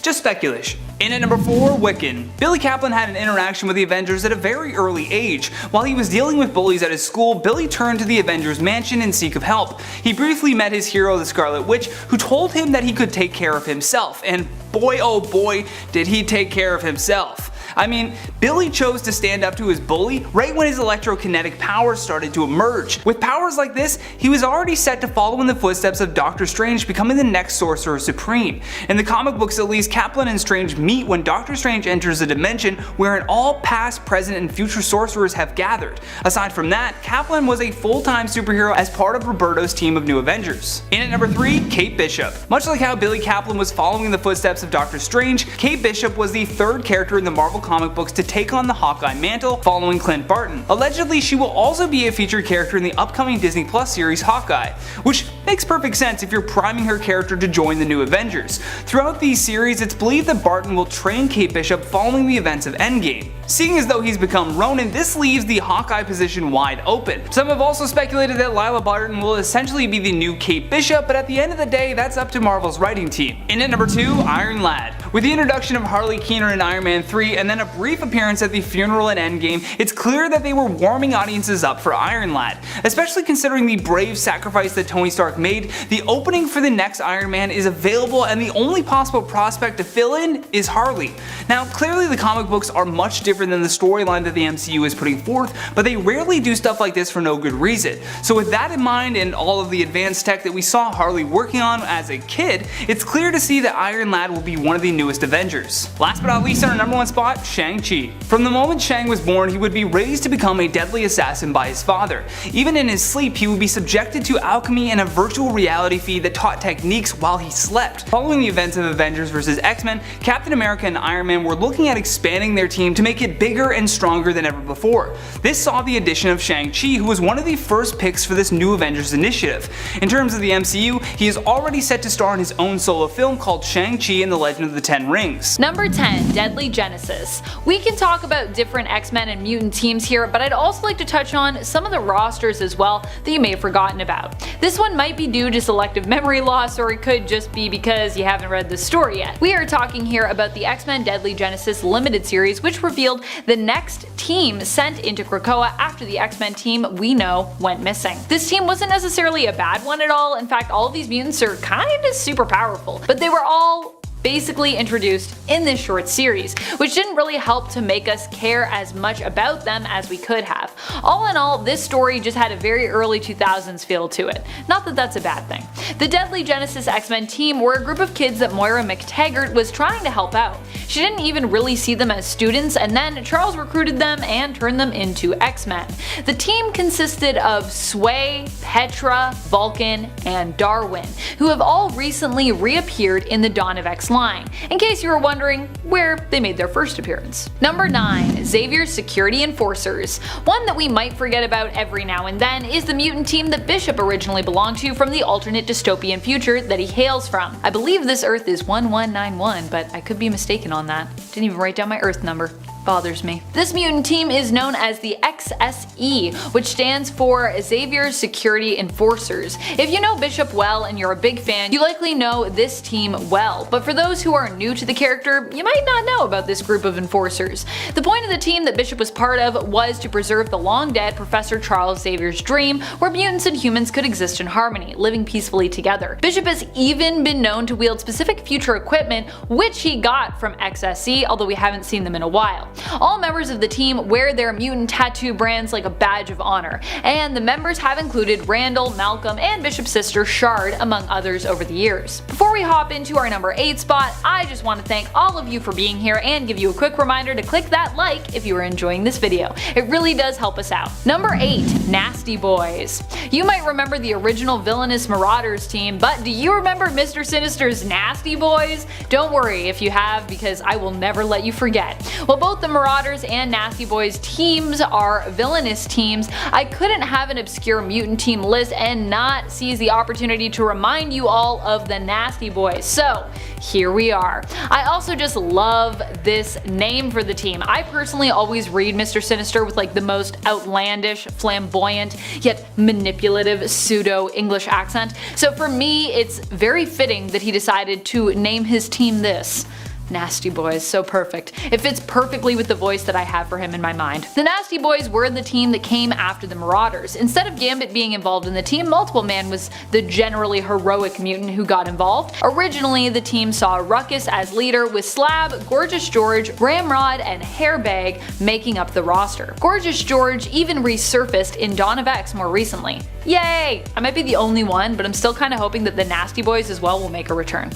Just speculation. In at number 4, Wiccan. Billy Kaplan had an interaction with the Avengers at a very early age. While he was dealing with bullies at his school, Billy turned to the Avengers mansion in seek of help. He briefly met his hero, the Scarlet Witch, who told him that he could take care of himself, and boy oh boy did he take care of himself. I mean, Billy chose to stand up to his bully right when his electrokinetic powers started to emerge. With powers like this, he was already set to follow in the footsteps of Doctor Strange, becoming the next Sorcerer Supreme. In the comic books at least, Kaplan and Strange meet when Doctor Strange enters a dimension wherein all past, present, and future sorcerers have gathered. Aside from that, Kaplan was a full-time superhero as part of Roberto's team of New Avengers. In at number 3, Kate Bishop. Much like how Billy Kaplan was following in the footsteps of Doctor Strange, Kate Bishop was the third character in the Marvel comic books to take on the Hawkeye mantle following Clint Barton. Allegedly, she will also be a featured character in the upcoming Disney Plus series Hawkeye, which makes perfect sense if you're priming her character to join the New Avengers. Throughout these series, it's believed that Barton will train Kate Bishop following the events of Endgame. Seeing as though he's become Ronin, this leaves the Hawkeye position wide open. Some have also speculated that Lila Barton will essentially be the new Kate Bishop, but at the end of the day, that's up to Marvel's writing team. In at number 2, Iron Lad. With the introduction of Harley Keener in Iron Man 3 and then a brief appearance at the funeral in Endgame, it's clear that they were warming audiences up for Iron Lad. Especially considering the brave sacrifice that Tony Stark made, the opening for the next Iron Man is available and the only possible prospect to fill in is Harley. Now clearly the comic books are much different than the storyline that the MCU is putting forth, but they rarely do stuff like this for no good reason. So with that in mind and all of the advanced tech that we saw Harley working on as a kid, it's clear to see that Iron Lad will be one of the newest Avengers. Last but not least, on our number 1 spot, Shang-Chi. From the moment Shang was born, he would be raised to become a deadly assassin by his father. Even in his sleep, he would be subjected to alchemy and a virtual reality feed that taught techniques while he slept. Following the events of Avengers vs. X-Men, Captain America and Iron Man were looking at expanding their team to make it bigger and stronger than ever before. This saw the addition of Shang-Chi, who was one of the first picks for this new Avengers initiative. In terms of the MCU, he is already set to star in his own solo film called Shang-Chi and the Legend of the Ten Rings. Number 10, Deadly Genesis. We can talk about different X-Men and mutant teams here, but I'd also like to touch on some of the rosters as well that you may have forgotten about. This one might be due to selective memory loss, or it could just be because you haven't read the story yet. We are talking here about the X-Men Deadly Genesis limited series, which revealed the next team sent into Krakoa after the X-Men team we know went missing. This team wasn't necessarily a bad one at all. In fact, all of these mutants are kinda super powerful, but they were all basically introduced in this short series, which didn't really help to make us care as much about them as we could have. All in all, this story just had a very early 2000s feel to it. Not that that's a bad thing. The Deadly Genesis X-Men team were a group of kids that Moira McTaggart was trying to help out. She didn't even really see them as students, and then Charles recruited them and turned them into X-Men. The team consisted of Sway, Petra, Vulcan, and Darwin, who have all recently reappeared in the Dawn of X this line, in case you were wondering where they made their first appearance. Number 9. Xavier's Security Enforcers. One that we might forget about every now and then is the mutant team that Bishop originally belonged to from the alternate dystopian future that he hails from. I believe this Earth is 1191, but I could be mistaken on that. Didn't even write down my Earth number. Bothers me. This mutant team is known as the XSE, which stands for Xavier's Security Enforcers. If you know Bishop well and you're a big fan, you likely know this team well, but for those who are new to the character, you might not know about this group of enforcers. The point of the team that Bishop was part of was to preserve the long-dead Professor Charles Xavier's dream, where mutants and humans could exist in harmony, living peacefully together. Bishop has even been known to wield specific future equipment, which he got from XSE, although we haven't seen them in a while. All members of the team wear their mutant tattoo brands like a badge of honor, and the members have included Randall, Malcolm, and Bishop's sister Shard, among others over the years. Before we hop into our number 8 spot, I just want to thank all of you for being here and give you a quick reminder to click that like if you are enjoying this video. It really does help us out. Number 8. Nasty Boys. You might remember the original villainous Marauders team, but do you remember Mr. Sinister's Nasty Boys? Don't worry if you have, because I will never let you forget. Well, both the Marauders and Nasty Boys teams are villainous teams. I couldn't have an obscure mutant team list and not seize the opportunity to remind you all of the Nasty Boys, so here we are. I also just love this name for the team. I personally always read Mr. Sinister with like the most outlandish, flamboyant, yet manipulative pseudo-English accent, so for me it's very fitting that he decided to name his team this. Nasty Boys, so perfect. It fits perfectly with the voice that I have for him in my mind. The Nasty Boys were the team that came after the Marauders. Instead of Gambit being involved in the team, Multiple Man was the generally heroic mutant who got involved. Originally, the team saw Ruckus as leader, with Slab, Gorgeous George, Ramrod, and Hairbag making up the roster. Gorgeous George even resurfaced in Dawn of X more recently. Yay! I might be the only one, but I'm still kinda hoping that the Nasty Boys as well will make a return.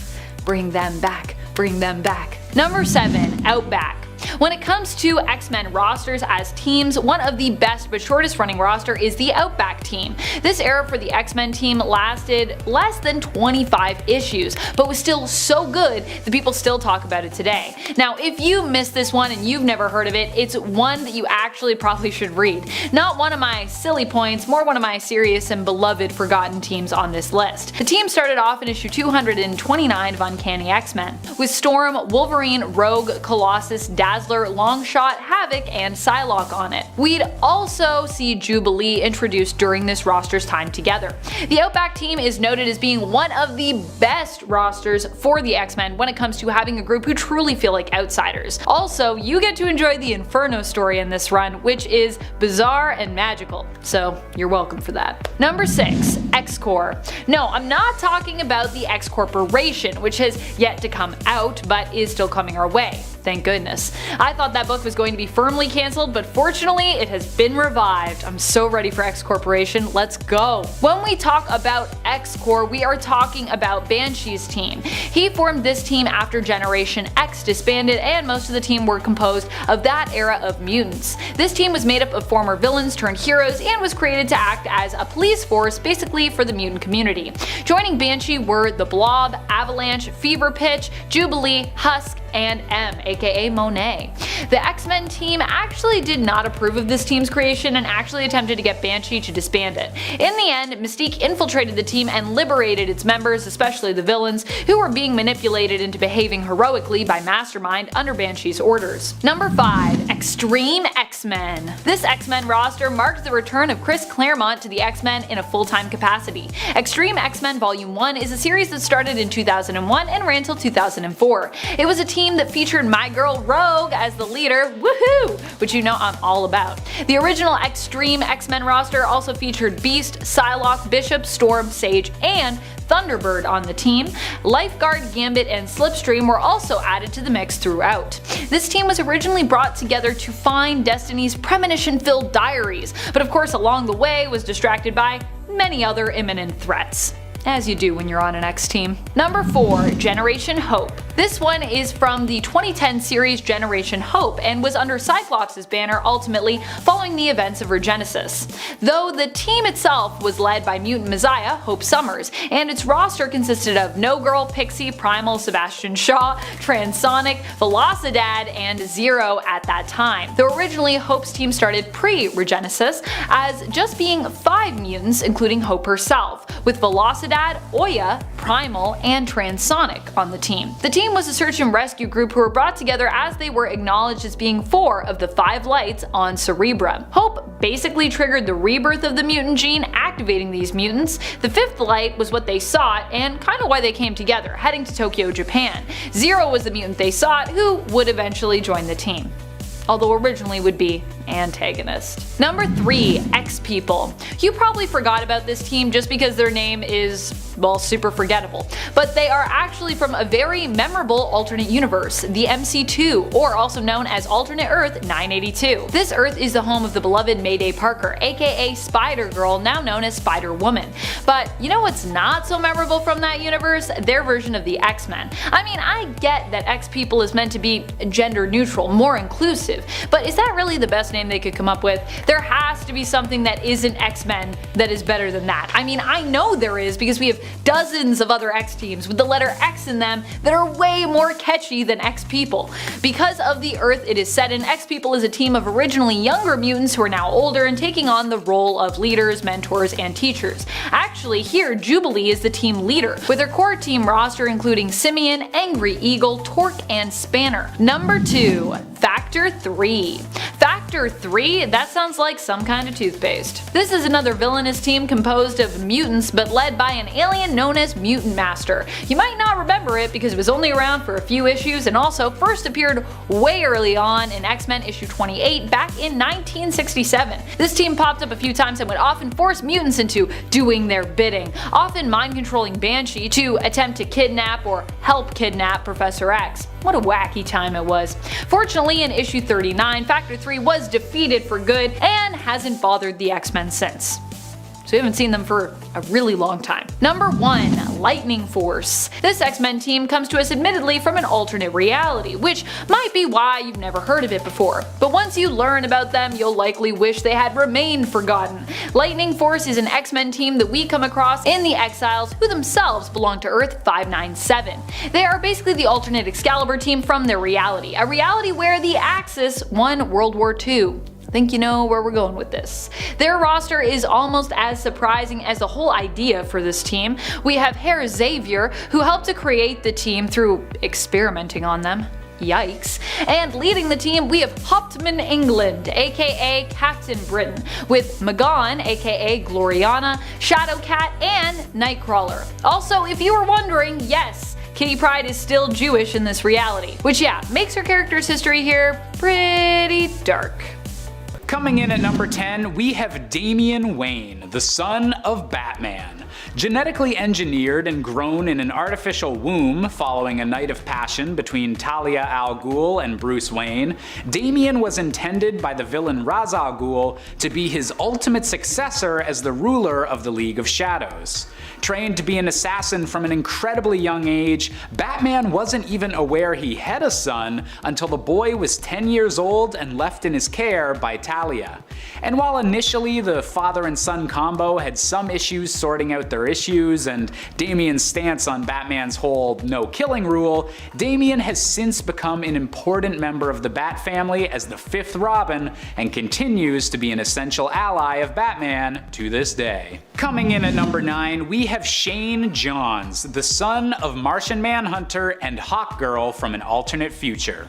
Bring them back. Bring them back. Number 7. Outback. When it comes to X-Men rosters as teams, one of the best but shortest running roster is the Outback team. This era for the X-Men team lasted less than 25 issues, but was still so good that people still talk about it today. Now, if you missed this one and you've never heard of it, it's one that you actually probably should read. Not one of my silly points, more one of my serious and beloved forgotten teams on this list. The team started off in issue 229 of Uncanny X-Men, with Storm, Wolverine, Rogue, Colossus, Dazzler, Longshot, Havoc, and Psylocke on it. We'd also see Jubilee introduced during this roster's time together. The Outback team is noted as being one of the best rosters for the X-Men when it comes to having a group who truly feel like outsiders. Also, you get to enjoy the Inferno story in this run, which is bizarre and magical, so you're welcome for that. Number 6. ExCorp. No, I'm not talking about the X Corporation, which has yet to come out, but is still coming our way. Thank goodness. I thought that book was going to be firmly cancelled, but fortunately it has been revived. I'm so ready for X Corporation, let's go. When we talk about ExCorp, we are talking about Banshee's team. He formed this team after Generation X disbanded, and most of the team were composed of that era of mutants. This team was made up of former villains turned heroes and was created to act as a police force basically for the mutant community. Joining Banshee were the Blob, Avalanche, Fever Pitch, Jubilee, Husk, and M, aka Monet. The X-Men team actually did not approve of this team's creation and actually attempted to get Banshee to disband it. In the end, Mystique infiltrated the team and liberated its members, especially the villains, who were being manipulated into behaving heroically by Mastermind under Banshee's orders. Number 5. Extreme X-Men. This X-Men roster marked the return of Chris Claremont to the X-Men in a full-time capacity. Extreme X-Men Volume 1 is a series that started in 2001 and ran till 2004. It was a team that featured my girl Rogue as the leader, woohoo, which you know I'm all about. The original Extreme X-Men roster also featured Beast, Psylocke, Bishop, Storm, Sage, and Thunderbird on the team. Lifeguard, Gambit, and Slipstream were also added to the mix throughout. This team was originally brought together to find Destiny's premonition-filled diaries, but of course along the way was distracted by many other imminent threats. as you do when you're on an X team. Number 4, Generation Hope. This one is from the 2010 series Generation Hope and was under Cyclops' banner ultimately following the events of Regenesis. Though the team itself was led by mutant messiah Hope Summers, and its roster consisted of No Girl, Pixie, Primal, Sebastian Shaw, Transonic, Velocidad, and Zero at that time. Though originally Hope's team started pre-Regenesis as just being 5 mutants including Hope herself, with Velocidad, Oya, Primal, and Transonic on the team. The team was a search and rescue group who were brought together as they were acknowledged as being 4 of the 5 lights on Cerebra. Hope basically triggered the rebirth of the mutant gene, activating these mutants. The 5th light was what they sought and kind of why they came together, heading to Tokyo, Japan. Zero was the mutant they sought, who would eventually join the team, although originally would be antagonist. Number 3, X-People. You probably forgot about this team just because their name is, well, super forgettable, but they are actually from a very memorable alternate universe, the MC2, or also known as Alternate Earth 982. This Earth is the home of the beloved Mayday Parker, aka Spider-Girl, now known as Spider-Woman. But you know what's not so memorable from that universe? Their version of the X-Men. I mean, I get that X-People is meant to be gender neutral, more inclusive, but is that really the best name they could come up with? There has to be something that isn't X-Men that is better than that. I mean, I know there is because we have dozens of other X teams with the letter X in them that are way more catchy than X-People. Because of the Earth it is set in, X-People is a team of originally younger mutants who are now older and taking on the role of leaders, mentors, and teachers. Actually, here Jubilee is the team leader, with her core team roster including Simeon, Angry Eagle, Torque, and Spanner. Number 2, Factor 3. Factor 3? That sounds like some kind of toothpaste. This is another villainous team composed of mutants but led by an alien known as Mutant Master. You might not remember it because it was only around for a few issues and also first appeared way early on in X-Men issue 28 back in 1967. This team popped up a few times and would often force mutants into doing their bidding, often mind-controlling Banshee to attempt to kidnap or help kidnap Professor X. What a wacky time it was. Fortunately, in issue 39, Factor 3 was defeated for good and hasn't bothered the X-Men since. So we haven't seen them for a really long time. Number 1, Lightning Force. This X-Men team comes to us admittedly from an alternate reality, which might be why you've never heard of it before. But once you learn about them, you'll likely wish they had remained forgotten. Lightning Force is an X-Men team that we come across in the Exiles, who themselves belong to Earth 597. They are basically the alternate Excalibur team from their reality, a reality where the Axis won World War II. Think you know where we're going with this. Their roster is almost as surprising as the whole idea for this team. We have Herr Xavier, who helped to create the team through experimenting on them. Yikes. And leading the team, we have Hauptmann England, aka Captain Britain, with Magon, aka Gloriana, Shadowcat, and Nightcrawler. Also, if you were wondering, yes, Kitty Pryde is still Jewish in this reality, which yeah, makes her character's history here pretty dark. Coming in at number 10, we have Damian Wayne, the son of Batman. Genetically engineered and grown in an artificial womb following a night of passion between Talia al Ghul and Bruce Wayne, Damian was intended by the villain Ra's al Ghul to be his ultimate successor as the ruler of the League of Shadows. Trained to be an assassin from an incredibly young age, Batman wasn't even aware he had a son until the boy was 10 years old and left in his care by Talia. And while initially the father and son combo had some issues sorting out their issues and Damian's stance on Batman's whole no killing rule, Damian has since become an important member of the Bat family as the 5th Robin and continues to be an essential ally of Batman to this day. Coming in at number 9, we have Shane Johns, the son of Martian Manhunter and Hawkgirl from an alternate future.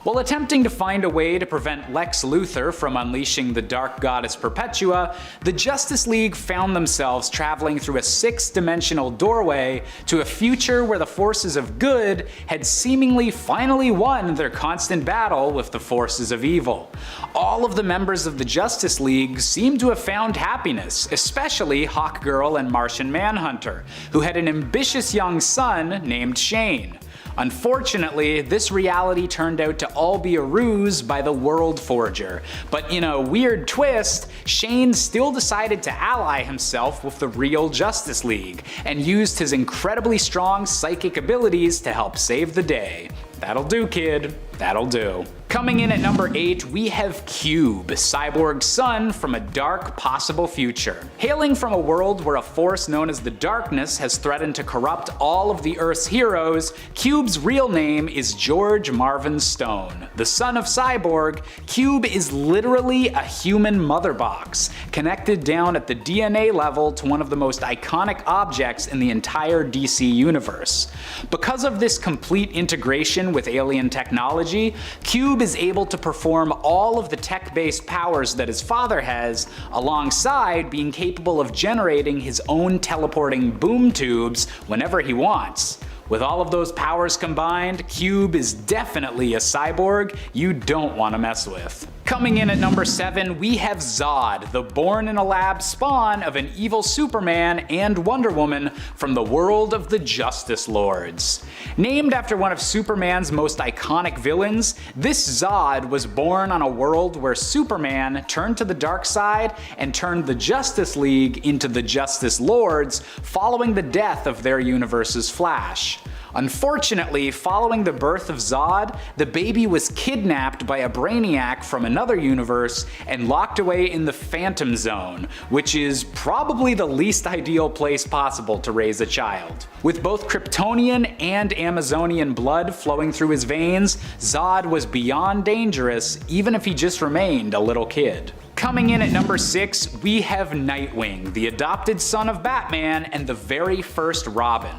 While attempting to find a way to prevent Lex Luthor from unleashing the Dark Goddess Perpetua, the Justice League found themselves traveling through a 6-dimensional doorway to a future where the forces of good had seemingly finally won their constant battle with the forces of evil. All of the members of the Justice League seemed to have found happiness, especially Hawkgirl and Martian Manhunter, who had an ambitious young son named Shane. Unfortunately, this reality turned out to all be a ruse by the World Forger, but in a weird twist, Shane still decided to ally himself with the real Justice League, and used his incredibly strong psychic abilities to help save the day. That'll do, kid. That'll do. Coming in at number 8, we have Cube, Cyborg's son from a dark possible future. Hailing from a world where a force known as the Darkness has threatened to corrupt all of the Earth's heroes, Cube's real name is George Marvin Stone. The son of Cyborg, Cube is literally a human mother box, connected down at the DNA level to one of the most iconic objects in the entire DC universe. Because of this complete integration with alien technology, Cube is able to perform all of the tech-based powers that his father has, alongside being capable of generating his own teleporting boom tubes whenever he wants. With all of those powers combined, Cube is definitely a cyborg you don't want to mess with. Coming in at number 7, we have Zod, the born-in-a-lab spawn of an evil Superman and Wonder Woman from the world of the Justice Lords. Named after one of Superman's most iconic villains, this Zod was born on a world where Superman turned to the dark side and turned the Justice League into the Justice Lords following the death of their universe's Flash. Unfortunately, following the birth of Zod, the baby was kidnapped by a brainiac from another universe and locked away in the Phantom Zone, which is probably the least ideal place possible to raise a child. With both Kryptonian and Amazonian blood flowing through his veins, Zod was beyond dangerous even if he just remained a little kid. Coming in at number 6, we have Nightwing, the adopted son of Batman and the very first Robin.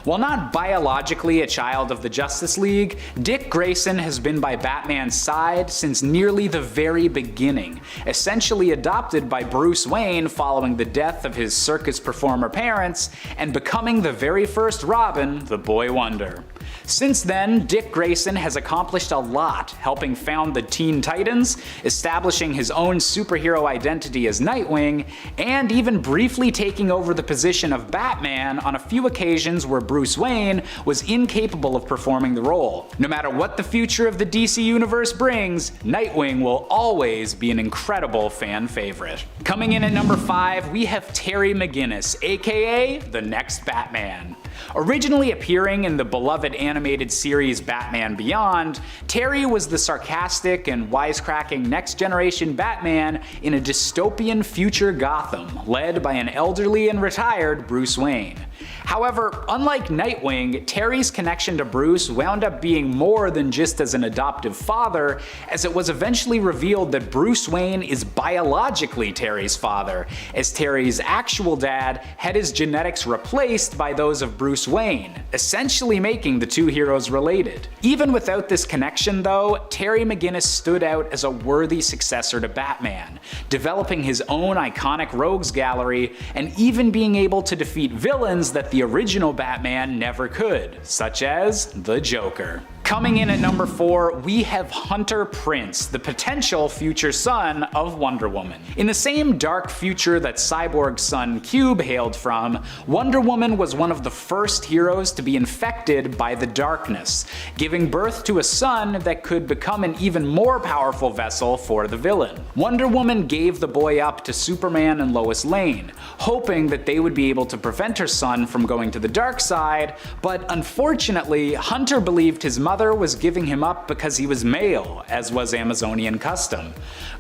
While not biologically a child of the Justice League, Dick Grayson has been by Batman's side since nearly the very beginning, essentially adopted by Bruce Wayne following the death of his circus performer parents, and becoming the very first Robin, the Boy Wonder. Since then, Dick Grayson has accomplished a lot, helping found the Teen Titans, establishing his own superhero identity as Nightwing, and even briefly taking over the position of Batman on a few occasions where Bruce Wayne was incapable of performing the role. No matter what the future of the DC Universe brings, Nightwing will always be an incredible fan favorite. Coming in at number 5, we have Terry McGinnis, aka the next Batman. Originally appearing in the beloved animated series Batman Beyond, Terry was the sarcastic and wisecracking next-generation Batman in a dystopian future Gotham, led by an elderly and retired Bruce Wayne. However, unlike Nightwing, Terry's connection to Bruce wound up being more than just as an adoptive father, as it was eventually revealed that Bruce Wayne is biologically Terry's father, as Terry's actual dad had his genetics replaced by those of Bruce Wayne, essentially making the two heroes related. Even without this connection though, Terry McGinnis stood out as a worthy successor to Batman, developing his own iconic rogues gallery and even being able to defeat villains that the original Batman never could, such as the Joker. Coming in at number 4, we have Hunter Prince, the potential future son of Wonder Woman. In the same dark future that Cyborg's son Cube hailed from, Wonder Woman was one of the first heroes to be infected by the darkness, giving birth to a son that could become an even more powerful vessel for the villain. Wonder Woman gave the boy up to Superman and Lois Lane, hoping that they would be able to prevent her son from going to the dark side, but unfortunately, Hunter believed his mother was giving him up because he was male, as was Amazonian custom.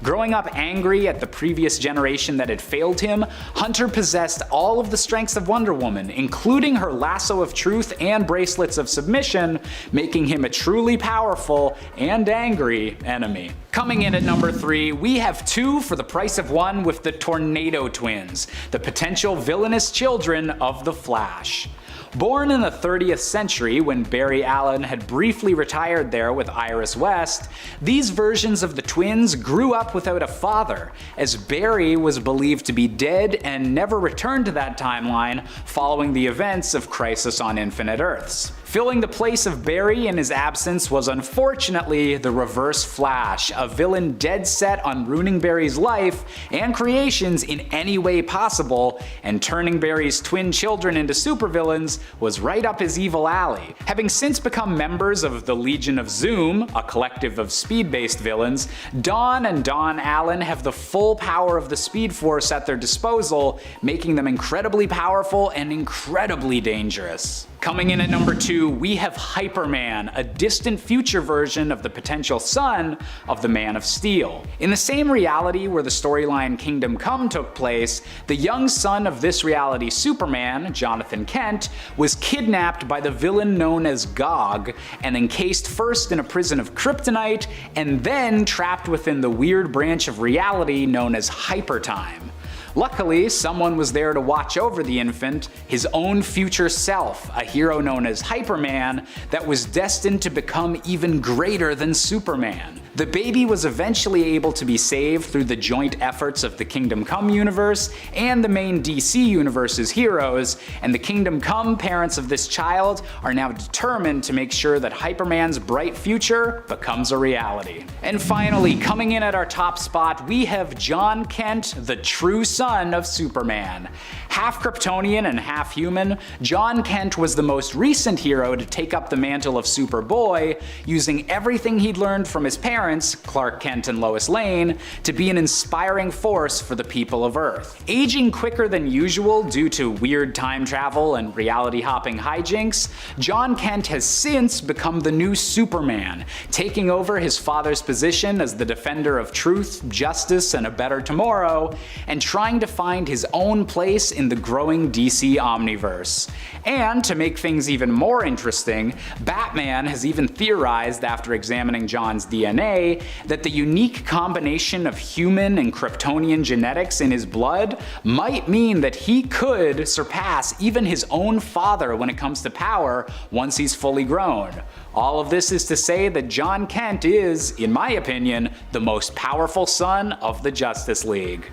Growing up angry at the previous generation that had failed him, Hunter possessed all of the strengths of Wonder Woman, including her lasso of truth and bracelets of submission, making him a truly powerful and angry enemy. Coming in at number 3, we have 2 for the price of 1 with the Tornado Twins, the potential villainous children of the Flash. Born in the 30th century when Barry Allen had briefly retired there with Iris West, these versions of the twins grew up without a father, as Barry was believed to be dead and never returned to that timeline following the events of Crisis on Infinite Earths. Filling the place of Barry in his absence was unfortunately the Reverse Flash, a villain dead set on ruining Barry's life and creations in any way possible, and turning Barry's twin children into supervillains was right up his evil alley. Having since become members of the Legion of Zoom, a collective of speed-based villains, Dawn and Norah Allen have the full power of the Speed Force at their disposal, making them incredibly powerful and incredibly dangerous. Coming in at number 2, we have Hyperman, a distant future version of the potential son of the Man of Steel. In the same reality where the storyline Kingdom Come took place, the young son of this reality Superman, Jonathan Kent, was kidnapped by the villain known as Gog and encased first in a prison of kryptonite and then trapped within the weird branch of reality known as Hypertime. Luckily, someone was there to watch over the infant, his own future self, a hero known as Hyperman that was destined to become even greater than Superman. The baby was eventually able to be saved through the joint efforts of the Kingdom Come universe and the main DC universe's heroes, and the Kingdom Come parents of this child are now determined to make sure that Hyperman's bright future becomes a reality. And finally, coming in at our top spot, we have Jon Kent, the true son of Superman. Half Kryptonian and half human, Jon Kent was the most recent hero to take up the mantle of Superboy, using everything he'd learned from his parents, Clark Kent and Lois Lane, to be an inspiring force for the people of Earth. Aging quicker than usual due to weird time travel and reality-hopping hijinks, Jon Kent has since become the new Superman, taking over his father's position as the defender of truth, justice, and a better tomorrow, and trying to find his own place in the growing DC Omniverse. And to make things even more interesting, Batman has even theorized after examining Jon's DNA that the unique combination of human and Kryptonian genetics in his blood might mean that he could surpass even his own father when it comes to power once he's fully grown. All of this is to say that Jon Kent is, in my opinion, the most powerful son of the Justice League.